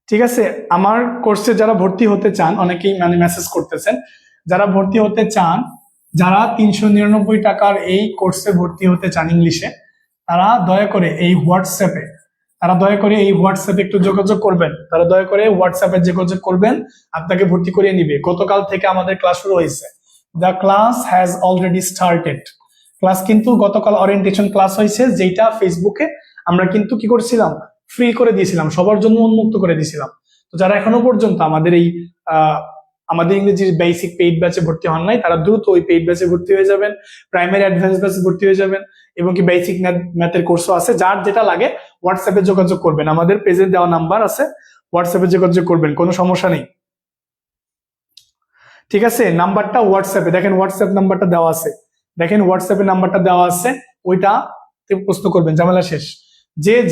ঠিক আছে। আমার কোর্সে যারা ভর্তি হতে চান, অনেকেই মানে মেসেজ করতেছেন, যারা ভর্তি হতে চান, যারা 399 টাকার এই কোর্সে ভর্তি হতে চান ইংলিশে, তারা দয়া করে এই হোয়াটসঅ্যাপে একটু যোগাযোগ করবেন, যোগাযোগ করবেন, আপনাকে ভর্তি করিয়ে নিবে। গতকাল থেকে আমাদের ক্লাস শুরু হয়েছে, the class has already started. Class কিন্তু গতকাল ওরিয়েন্টেশন ক্লাস হয়েছে, যেটা ফেসবুকে আমরা কিন্তু কি করছিলাম, ফ্রি করে দিয়েছিলাম, সবার জন্য উন্মুক্ত করে দিয়েছিলাম। তো যারা এখনো পর্যন্ত আমাদের ইংরেজির বেসিক পেইড ব্যাচে ভর্তি হন নাই, তারা দ্রুত ওই পেইড ব্যাচে ভর্তি হয়ে যাবেন, প্রাইমারি অ্যাডভান্স ব্যাচে ভর্তি হয়ে যাবেন, এবং কি বেসিক ম্যাথের কোর্সও আছে। যার যেটা লাগে হোয়াটসঅ্যাপে যোগাযোগ করবেন, আমাদের পেজে দেওয়া নাম্বার আছে, হোয়াটসঅ্যাপে যোগাযোগ করবেন, কোনো সমস্যা নেই, ঠিক আছে। নাম্বারটা হোয়াটসঅ্যাপে দেখেন, হোয়াটসঅ্যাপ নাম্বারটা দেওয়া আছে, দেখেন হোয়াটসঅ্যাপে নাম্বারটা দেওয়া আছে, ওইটা প্রশ্ন করবেন, ঝামেলা শেষ।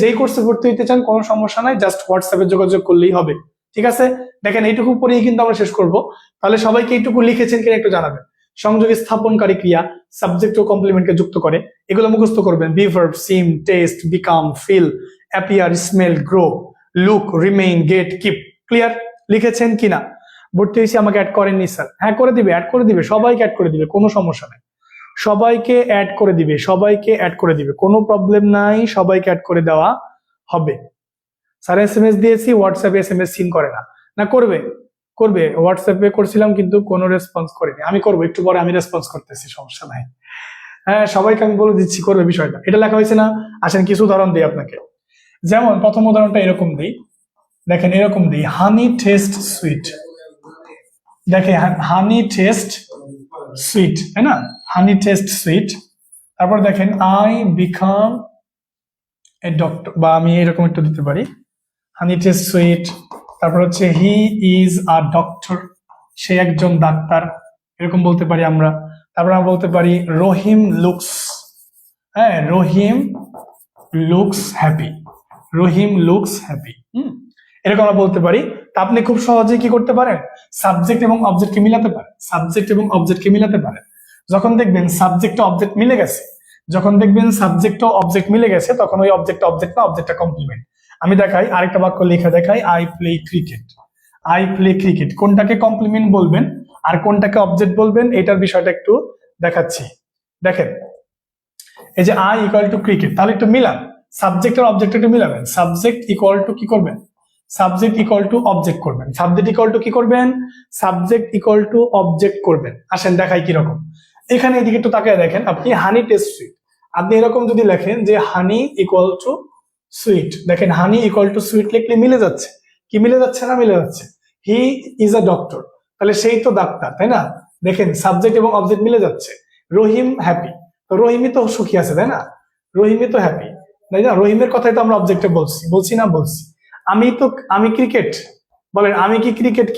যেই কোর্সে ভর্তি হইতে চান কোনো সমস্যা নাই, জাস্ট হোয়াটসঅ্যাপে যোগাযোগ করলেই হবে, ঠিক আছে। দেখেন এইটুকু পরেই কিন্তু আমরা শেষ করব। তাহলে সবাইকে এইটুকু লিখেছেন কিনা একটু জানাবেন। সংযোগ স্থাপনকারী ক্রিয়া সাবজেক্ট ও কমপ্লিমেন্টকে যুক্ত করে, এগুলো মুখস্থ করবেন। Be verb, seem, taste, become, feel, appear, smell, grow, look, remain, get, keep. Clear? লিখেছেন কিনা? ভর্তি হয়েছি, আমাকে অ্যাড করেননি স্যার? হ্যাঁ, করে দিবে, অ্যাড করে দিবে, সবাইকে অ্যাড করে দিবে, কোনো সমস্যা নাই, সবাইকে অ্যাড করে দিবে, কোনো প্রবলেম নাই, সবাইকে অ্যাড করে দেওয়া হবে। স্যার এসএমএস দিয়েছি, হোয়াটসঅ্যাপে এসএমএস সিন করে না, করবে হোয়াটসঅ্যাপে করছিলাম কিন্তু কোনো রেসপন্স করেনি, আমি করবো, একটু পরে আমি রেসপন্স করতেছি, সমস্যা নাই। হ্যাঁ, সবাইকে আমি বলে দিচ্ছি করবে বিষয়টা। এটা লেখা হয়েছে না? আসেন কিছু উদাহরণ দিই আপনাকে। যেমন প্রথম উদাহরণটা এরকম দিই, দেখেন এরকম দিই, হানি টেস্ট সুইট। দেখে হানি টেস্ট সুইট, তাই না? Honey taste sweet. তারপর দেখেন আই বিকাম এ ডক্টর, বা আমি এরকম একটু দিতে পারি, হানি টেস্ট সুইট। তারপর হচ্ছে হি ইজ আ ডক্টর, সে একজন ডাক্তার, এরকম বলতে পারি আমরা। তারপর আমরা বলতে পারি রহিম লুকস, হ্যাঁ, রহিম লুকস হ্যাপি, এরকম আমরা বলতে পারি। তা আপনি খুব সহজেই কি করতে পারেন, সাবজেক্ট এবং অবজেক্টকে মিলাতে পারেন। যখন দেখবেন সাবজেক্ট ও অবজেক্ট মিলে গেছে, তখন ওই অবজেক্ট না, অবজেক্টটা কমপ্লিমেন্ট। আমি দেখাই, আরেকটা বাক্য লেখা দেখাই, আই প্লে ক্রিকেট। কোনটাকে কমপ্লিমেন্ট বলবেন আর কোনটাকে অবজেক্ট বলবেন, এটার বিষয়টা একটু দেখাচ্ছি। দেখেন, এই যে আই ইকুয়াল টু ক্রিকেট, তাহলে একটু মিলান, সাবজেক্ট আর অবজেক্ট একটু মিলাবেন। সাবজেক্ট ইকুয়াল টু কি করবেন, সাবজেক্ট ইকুয়াল টু অবজেক্ট করবেন। সাবজেক্ট ইকুয়াল টু অবজেক্ট করবেন। আসেন দেখাই কিরকম। এখানে এদিকে একটু তাকিয়ে দেখেন, আপনি হানি টেস্ট সুইট, আপনি এরকম যদি লেখেন যে হানি ইকুয়াল টু সুইট, দেখেন হানি ইকুয়াল টু সুইট লিখলে মিলে যাচ্ছে, কি মিলে যাচ্ছে না, মিলে যাচ্ছে। হি ইজ আ ডক্টর, তাহলে সেই তো ডাক্তার, তাই না? দেখেন সাবজেক্ট এবং অবজেক্ট মিলে যাচ্ছে। রহিম হ্যাপি, তো রহিমই তো সুখী আছে, তাই না? রহিমই তো হ্যাপি, তাই না? রহিমের কথাই তো আমরা অবজেক্টে বলছি না? আমি ক্রিকেট, বলেন আমি কি ক্রিকেট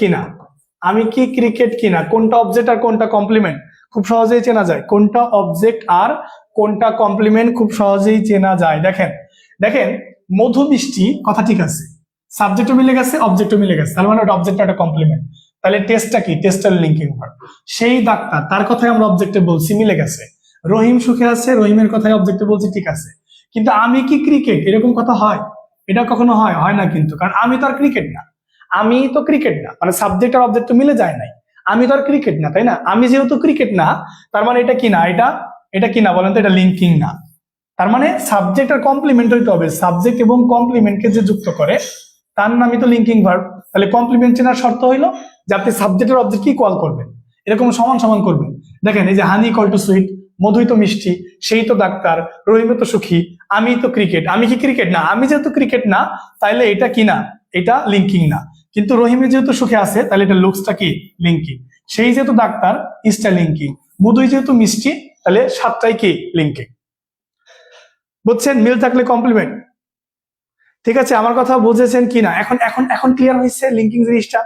কিনা, কোনটা অবজেক্ট আর কোনটা কমপ্লিমেন্ট খুব সহজেই চেনা যায়, কোনটা অবজেক্ট আর কোনটা কমপ্লিমেন্ট খুব সহজেই চেনা যায়। দেখেন মধু মিষ্টি কথা ঠিক আছে, সাবজেক্টও মিলে গেছে, অবজেক্টও মিলে গেছে, তার মানে ওটা অবজেক্ট একটা কমপ্লিমেন্ট। তাহলে টেস্টটা কি, টেস্টাল লিঙ্কিং ভার্ব। সেই ডাক্তার, তার কথাই আমরা অবজেক্টে বলছি, মিলে গেছে। রহিম সুখে আছে, রহিমের কথাই অবজেক্টে বলছি, ঠিক আছে। কিন্তু আমি কি ক্রিকেট, এরকম কথা হয়? এটা কখনো হয় না কিন্তু, কারণ আমি তো ক্রিকেট না, মানে সাবজেক্ট আর অবজেক্ট তো মিলে যায় নাই, আমি তো আর ক্রিকেট না, তাই না? আমি যেহেতু ক্রিকেট না, তার মানে এটা কি না, এটা কি না বলেন তো, এটা লিঙ্কিং না। তার মানে সাবজেক্ট আর কমপ্লিমেন্ট হইতে হবে, সাবজেক্ট এবং কমপ্লিমেন্টকে যে যুক্ত করে তার নামই তো লিঙ্কিং ভার্ব। তাহলে কমপ্লিমেন্ট চেনার শর্ত হইলো যে আপনি সাবজেক্টের অবজেক্ট কি কল করবেন, এরকম সমান সমান করবেন। দেখেন এই যে হানি ইকুয়াল টু সুইট, মধুই তো মিষ্টি, সেই তো ডাক্তার, রহিমে তো সুখী, আমি তো ক্রিকেট। আমি কি ক্রিকেট না? আমি যেহেতু ক্রিকেট না তাইলে এটা কি না, এটা লিঙ্কিং না। কিন্তু রহিমে যেহেতু সুখে আছে তাহলে এটা লুকসটা কি লিঙ্কিং। সেই যেহেতু ডাক্তার, ইসটা লিঙ্কিং। মধুই যেহেতু মিষ্টি তাহলে সাতটাই কি লিঙ্কিং। বুঝছেন? মিল থাকলে কমপ্লিমেন্ট। ঠিক আছে, আমার কথা বুঝেছেন কি না? এখন এখন এখন ক্লিয়ার হয়েছে লিঙ্কিং জিনিসটা?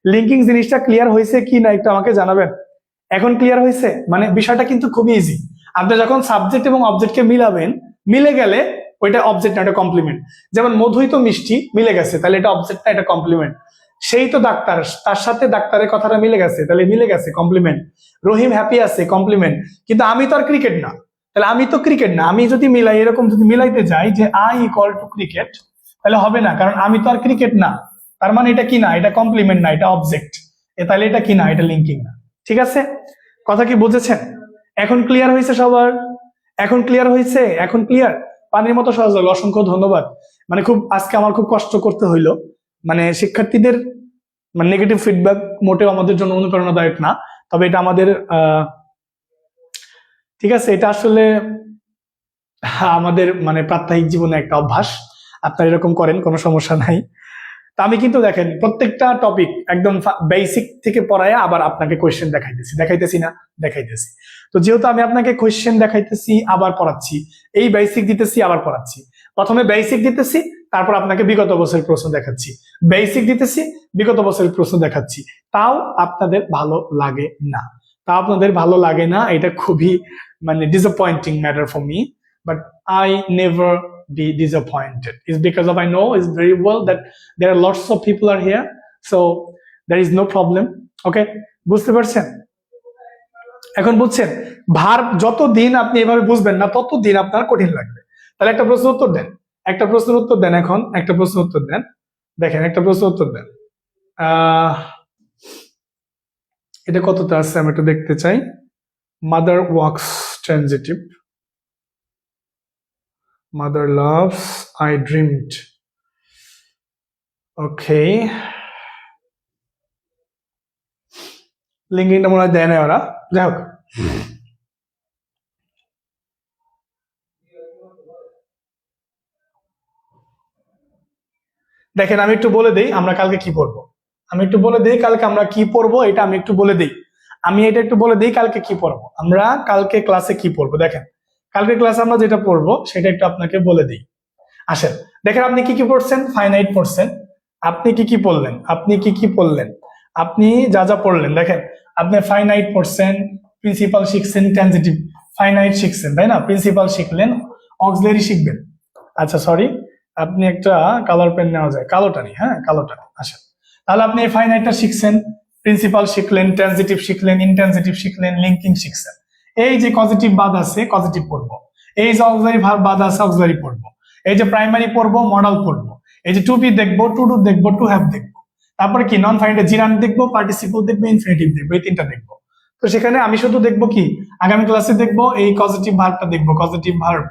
লিঙ্কিং জিনিসটা ক্লিয়ার হয়েছে কি না একটু আমাকে জানাবেন। এখন ক্লিয়ার হয়েছে? মানে বিষয়টা কিন্তু খুবই ইজি। আপনি যখন সাবজেক্ট এবং অবজেক্টকে মিলাবেন, মিলে গেলে ওইটা অবজেক্ট না, এটা কমপ্লিমেন্ট। যেমন মধুই তো মিষ্টি, মিলে গেছে, তাহলে এটা অবজেক্ট না, এটা কমপ্লিমেন্ট। সেই তো ডাক্তার, তার সাথে ডাক্তারের কথাটা মিলে গেছে, তাহলে মিলে গেছে, কমপ্লিমেন্ট। রহিম হ্যাপি আছে, কমপ্লিমেন্ট। কিন্তু আমি তো আর ক্রিকেট না, তাহলে আমি তো ক্রিকেট না। আমি যদি মিলাই, এরকম যদি মিলাইতে যাই যে আই ইকুয়াল টু ক্রিকেট, তাহলে হবে না, কারণ আমি তো আর ক্রিকেট না। তার মানে এটা কি না, এটা কমপ্লিমেন্ট না, এটা অবজেক্ট। তাহলে এটা কি না, এটা লিঙ্কিং না। ঠিক আছে, কথা কি বুঝেছেন? এখন ক্লিয়ার হয়েছে সবার? এখন ক্লিয়ার হয়েছে? এখন ক্লিয়ার? পানির মতো সহজ হলো। অসংখ্য ধন্যবাদ। মানে খুব আজকে আমার খুব কষ্ট করতে হইলো। মানে শিক্ষার্থীদের মানে নেগেটিভ ফিডব্যাক মোটেও আমাদের জন্য অনুপ্রেরণাদায়ক না, তবে এটা আমাদের ঠিক আছে, এটা আসলে আমাদের মানে প্রাত্যহিক জীবনে একটা অভ্যাস। আপনারা এরকম করেন, কোনো সমস্যা নাই। তা আমি কিন্তু দেখেন প্রত্যেকটা টপিক একদম বেসিক থেকে পড়ায় আবার আপনাকে কোয়েশ্চেন দেখাইতেছি না, দেখাইতেছি। তো যেহেতু আমি আপনাকে কোয়েশ্চেন দেখাইতেছি আবার পড়াচ্ছি, এই বেসিক দিতেছি আবার পড়াচ্ছি। প্রথমে বেসিক দিতেছি, তারপর আপনাকে বিগত বছরের প্রশ্ন দেখাচ্ছি। বেসিক দিতেছি, বিগত বছরের প্রশ্ন দেখাচ্ছি। তাও আপনাদের ভালো লাগে না, এটা খুবই মানে disappointing matter for me, but I never be disappointed. It's because of I know is very well that there are lots of people are here, so there is no problem. Okay, বুঝতে পারছেন? এখন বুঝছেন? Verb যতদিন আপনি এভাবে বুঝবেন না ততদিন আপনার কঠিন লাগবে। তাহলে একটা প্রশ্ন উত্তর দেন, একটা প্রশ্নের উত্তর দেন। এখন একটা প্রশ্ন উত্তর দেন। দেখেন একটা প্রশ্ন উত্তর দেন। এটা কতটা আছে আমি একটু দেখতে চাই। Mother wax transitive, mother loves, I dreamed. Okay, লিঙ্কিংটা মনে হয় দেয় না ওরা, যাই হোক। দেখেন আমি একটু বলে দেই আমরা কালকে কি পড়বো। এটা আমি একটু বলে দিই। এটা একটু বলে দিই কালকে কি পড়বো। আমরা কালকে ক্লাসে কি পড়বো, দেখেন কালকে ক্লাসে আমরা যেটা পড়বো সেটা একটু আপনাকে বলে দিই। আসেন, দেখেন আপনি কি পড়ছেন, ফাইনাইট পড়ছেন। আপনি কি পড়লেন, আপনি যা যা পড়লেন, দেখেন আপনি ফাইনাইট পড়ছেন, প্রিন্সিপাল শিখছেন, ট্রানজিটিভ ফাইনাইট শিখছেন, তাই না? প্রিন্সিপাল শিখলেন, অক্সিলারি শিখবেন। আচ্ছা সরি, আপনি একটা কালার পেন নেওয়া যায়, কালোটা নেই, হ্যাঁ কালোটা নেই। আচ্ছা, তাহলে আপনি ফাইনাইটটা শিখছেন, প্রিন্সিপাল শিখলেন, ট্রানজিটিভ শিখলেন, ইনট্রানজিটিভ শিখলেন, লিঙ্কিং শিখছেন। এই যে পজিটিভ বাদ আছে পজিটিভ পড়বো, এই যে অক্সিলারি ভার্ব বাদ আছে অক্সিলারি পড়বো, এই যে প্রাইমারি পড়বো, মডাল পড়বো, এই যে টু বি দেখবো, টু ডু দেখবো, টু হ্যাভ দেখবো, তারপরে কি নন ফাইনাইট জিরান দেখবো, পার্টিসিপল দেখবো, ইনফিনিটিভ দেখবো, এই তিনটা দেখবো। তো সেখানে আমি শুধু দেখবো কি, আগামী ক্লাসে দেখবো এই পজিটিভ ভার্বটা দেখবো, পজিটিভ ভার্ব,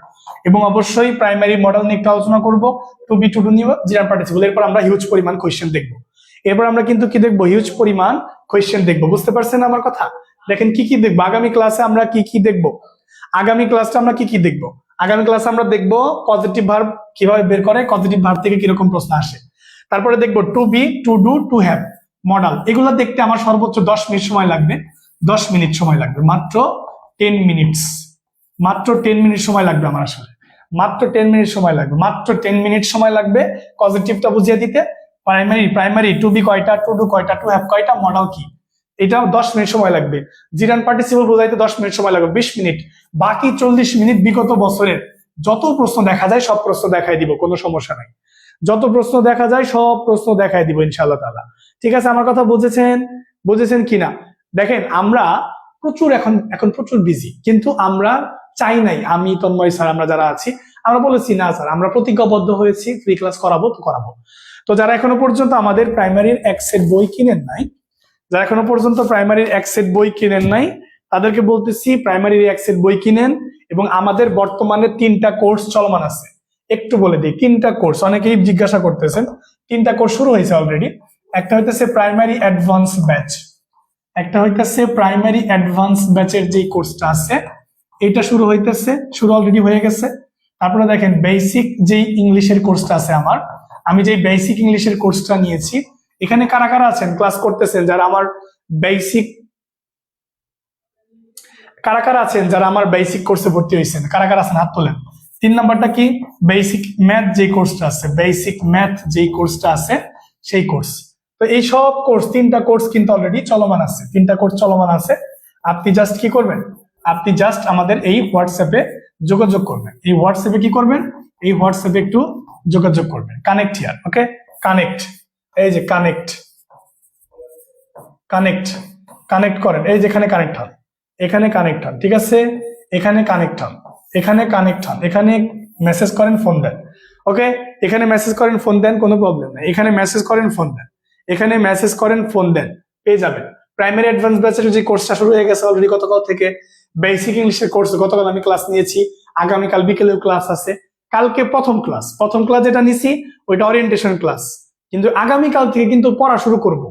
এবং অবশ্যই প্রাইমারি মডেল নিয়ে একটু আলোচনা করবো, টু বি টু ডু নিব, জিরান পার্টিসিপল। এরপর আমরা হিউজ পরিমাণ কোয়েশ্চেন দেখবো। এরপর আমরা কিন্তু কি দেখবো, হিউজ পরিমাণ কোয়েশ্চেন দেখবো। বুঝতে পারছেন আমার কথা? দেখেন কি দেখবো আগামী ক্লাসে, আমরা কি দেখবো আগামী ক্লাসটা, আমরা কি দেখবো আগামী ক্লাসে আমরা দেখবো পজিটিভ ভার্ব কিভাবে বের করে, পজিটিভ ভার্ব থেকে কিরকম প্রশ্ন আসে। তারপরে দেখবো to be, to do, to have, modal. এগুলো দেখতে আমার সর্বোচ্চ 10 মিনিট সময় লাগবে, 10 মিনিট সময় লাগবে, মাত্র 10 মিনিটস, মাত্র 10 মিনিট সময় লাগবে আমার, আসলে মাত্র 10 মিনিট সময় লাগবে, মাত্র 10 মিনিট সময় লাগবে পজিটিভটা বুঝিয়ে দিতে। প্রাইমারি টু বি কয়টা, টু ডু কয়টা, টু হ্যাভ কয়টা, মডেল কি, এটাও 10 মিনিট সময় লাগবে। জিরান পার্টিসিপল বোঝাইতে 10 মিনিট সময় লাগবে, 20 মিনিট। বাকি 40 মিনিট বিগত বছরের যত প্রশ্ন দেখা যায় সব প্রশ্ন দেখাই দিব, কোনো সমস্যা নাই। যত প্রশ্ন দেখা যায় সব প্রশ্ন দেখাই দিব ইনশাআল্লাহ তাআলা। ঠিক আছে, আমার কথা বুঝেছেন কিনা? দেখেন আমরা প্রচুর এখন প্রচুর বিজি, কিন্তু আমরা চাই নাই, আমি তন্ময় স্যার আমরা যারা আছি আমরা বলেছি না স্যার, আমরা প্রতিজ্ঞাবদ্ধ হয়েছি ফ্রি ক্লাস করাবো তো করাবো। তো যারা এখনো পর্যন্ত আমাদের প্রাইমারির এক সেট বই কিনেন নাই, তাদেরকে বলতেছি প্রাইমারির এক সেট বই কিনেন। এবং আমাদের বর্তমানে 3টা কোর্স চলমান আছে। একটু বলে দিই 3টা কোর্স, অনেকেই জিজ্ঞাসা করতেছেন তিনটা কোর্স শুরু হয়েছে অলরেডি। একটা হইতেছে প্রাইমারি অ্যাডভান্স ব্যাচ, একটা হইতেছে প্রাইমারি অ্যাডভান্স ব্যাচের যে কোর্সটা আছে এটা শুরু হইতেছে, শুরু অলরেডি হয়ে গেছে। তারপরে দেখেন বেসিক যেই ইংলিশের কোর্সটা আছে আমার, আমি যেই বেসিক ইংলিশের কোর্সটা নিয়েছি, এখানে কারা কারা আছেন ক্লাস করতেছেন যারা আমার বেসিক, কারা কারা আছেন যারা আমার বেসিক কোর্সে ভর্তি হয়েছেন, কারা কারা আছেন হাত তোলেন। 3 নাম্বারটা কি, বেসিক ম্যাথ যে কোর্সটা আছে, বেসিক ম্যাথ যেই কোর্সটা আছে সেই কোর্স। তো এই সব কোর্স, 3টা কোর্স কিন্তু অলরেডি চলমান আছে, 3টা কোর্স চলমান আছে। আপনি জাস্ট কি করবেন, আপনি জাস্ট আমাদের এই হোয়াটসঅ্যাপে যোগাযোগ করবেন। এই হোয়াটসঅ্যাপে কি করবেন, এই হোয়াটসঅ্যাপে একটু যোগাযোগ করবেন। কানেক্ট হিয়ার, ওকে, কানেক্ট, এই যে কানেক্ট, কানেক্ট, কানেক্ট করেন, এই যেখানে কানেক্ট হন, এখানে কানেক্ট হন, ঠিক আছে, এখানে কানেক্ট হন, এখানে কানেক্ট হন, এখানে মেসেজ করেন, ফোন দেন, ওকে, এখানে মেসেজ করেন, ফোন দেন, কোনো প্রবলেম নেই, এখানে মেসেজ করেন, ফোন দেন, এখানে মেসেজ করেন, ফোন দেন, পেয়ে যাবেন। প্রাইমারি অ্যাডভান্স ব্যাচের যে কোর্সটা শুরু হয়ে গেছে অলরেডি গতকাল থেকে, বেসিক ইংলিশের কোর্স গতকাল আমি ক্লাস নিয়েছি, আগামীকাল বিকেলেও ক্লাস আছে। কালকে প্রথম ক্লাস যেটা নিছি ওইটা ওরিয়েন্টেশন ক্লাস, কিন্তু আগামীকাল থেকে কিন্তু পড়া শুরু করব।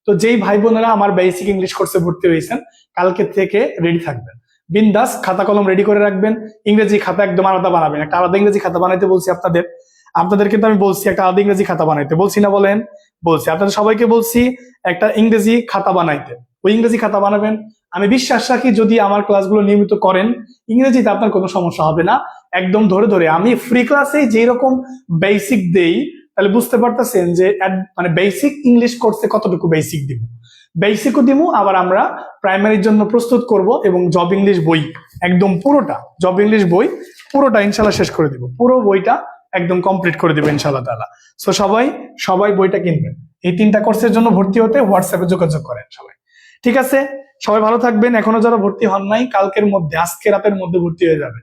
তো যেই ভাই বোনেরা আমার বেসিক ইংলিশ কোর্সে ভর্তি হয়েছেন কালকে থেকে রেডি থাকবেন, বিন্দাস খাতা কলম রেডি করে রাখবেন। ইংরেজি খাতা একদম আলাদা বানাবেন, একটা আলাদা ইংরেজি খাতা বানাইতে বলছি আপনাদের কিন্তু আমি বলছি একটা আলাদা ইংরেজি খাতা বানাইতে বলছি না, বলেন বলছি, আপনাদের সবাইকে বলছি একটা ইংরেজি খাতা বানাইতে, ওই ইংরেজি খাতা বানাবেন। আমি বিশ্বাস রাখি যদি আমার ক্লাসগুলো নিয়মিত করেন ইংরেজিতে আপনার কোনো সমস্যা হবে না। একদম ধরে ধরে আমি ফ্রি ক্লাসে যেই রকম বেসিক দেই, তাহলে বুঝতে পারতেছেন যে মানে বেসিক ইংলিশ কোর্সে কতটুকু বেসিক দিব, বেসিকও দিব, আবার আমরা প্রাইমারির জন্য প্রস্তুত করব এবং জব ইংলিশ বই একদম পুরোটা, জব ইংলিশ বই পুরোটা ইনশাল্লাহ শেষ করে দিব, পুরো বইটা একদম কমপ্লিট করে দিব ইনশাল্লাহ তাআলা। সো সবাই বইটা কিনবেন। এই 3টা কোর্সের জন্য ভর্তি হতে হোয়াটসঅ্যাপে যোগাযোগ করেন সবাই, ঠিক আছে? সবাই ভালো থাকবেন। এখনো যারা ভর্তি হন নাই কালকের মধ্যে, আজকে রাতের মধ্যে ভর্তি হয়ে যাবে।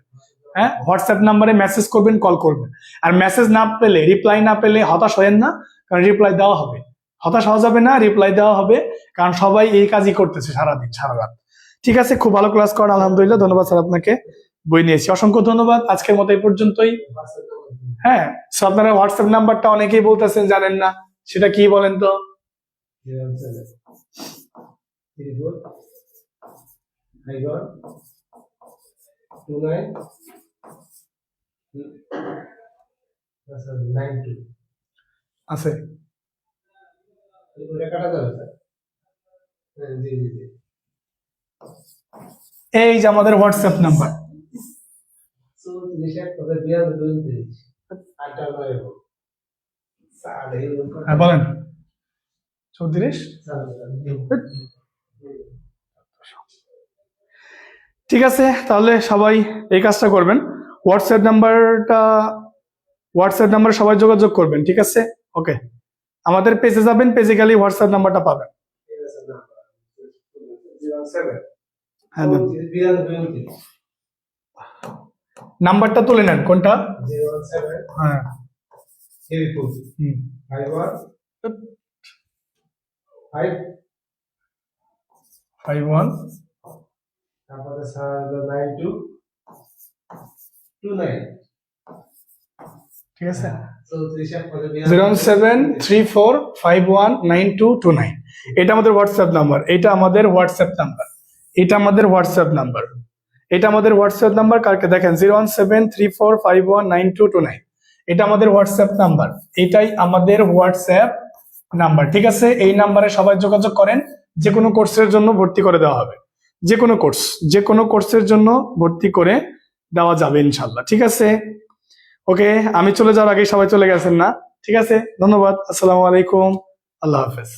হ্যাঁ, হোয়াটসঅ্যাপ নাম্বারে মেসেজ করবেন, কল করবেন। আর মেসেজ না পেলে, রিপ্লাই না পেলে হতাশ হয়েন না, কারণ রিপ্লাই দেওয়া হবে। হতাশ হওয়া যাবে না, রিপ্লাই দেওয়া হবে, কারণ সবাই এই কাজই করতেছে সারাদিন সারা রাত। ঠিক আছে, খুব ভালো ক্লাস করেন, আলহামদুলিল্লাহ, ধন্যবাদ স্যার আপনাকে, বই নিয়েছি, অসংখ্য ধন্যবাদ। আজকের মতো এই পর্যন্তই। হ্যাঁ, আপনারা হোয়াটসঅ্যাপ নাম্বারটা অনেকেই বলতেছেন জানেন না, সেটা কি বলেন তো? 0745192 আছে। এই যে আমাদের হোয়াটসঅ্যাপ নাম্বার। হ্যাঁ বলেন। 34। ঠিক আছে, তাহলে সবাই এই কাজটা করবেন, হোয়াটসঅ্যাপ নাম্বারে সবাই যোগাযোগ করবেন, ঠিক আছে? ওকে, আমাদের পেজে যাবেন, পেজে গেলে হোয়াটসঅ্যাপ নাম্বারটা পাবেন। হ্যাঁ, নাম্বারটা তুলে নেন, কোনটা? 017 হ্যাঁ, 51 তারপরে 9229। ঠিক আছে, 07345192229। এটা আমাদের হোয়াটসঅ্যাপ নাম্বার, এটা আমাদের হোয়াটসঅ্যাপ নাম্বার, এটা আমাদের হোয়াটসঅ্যাপ নাম্বার, এটা আমাদের হোয়াটসঅ্যাপ নাম্বার। কালকে দেখেন 01734519229, এটা আমাদের হোয়াটসঅ্যাপ নাম্বার, এটাই আমাদের হোয়াটসঅ্যাপ নাম্বার। ঠিক আছে, এই নাম্বারে সবাই যোগাযোগ করেন, যে কোনো কোর্সের জন্য ভর্তি করে দেওয়া হবে, যে কোনো কোর্সের জন্য ভর্তি করে দেওয়া যাবে ইনশাল্লাহ। ঠিক আছে, ওকে, আমি চলে যাওয়ার আগে সবাই চলে গেছেন না? ঠিক আছে, ধন্যবাদ, আসসালামু আলাইকুম, আল্লাহ হাফেজ।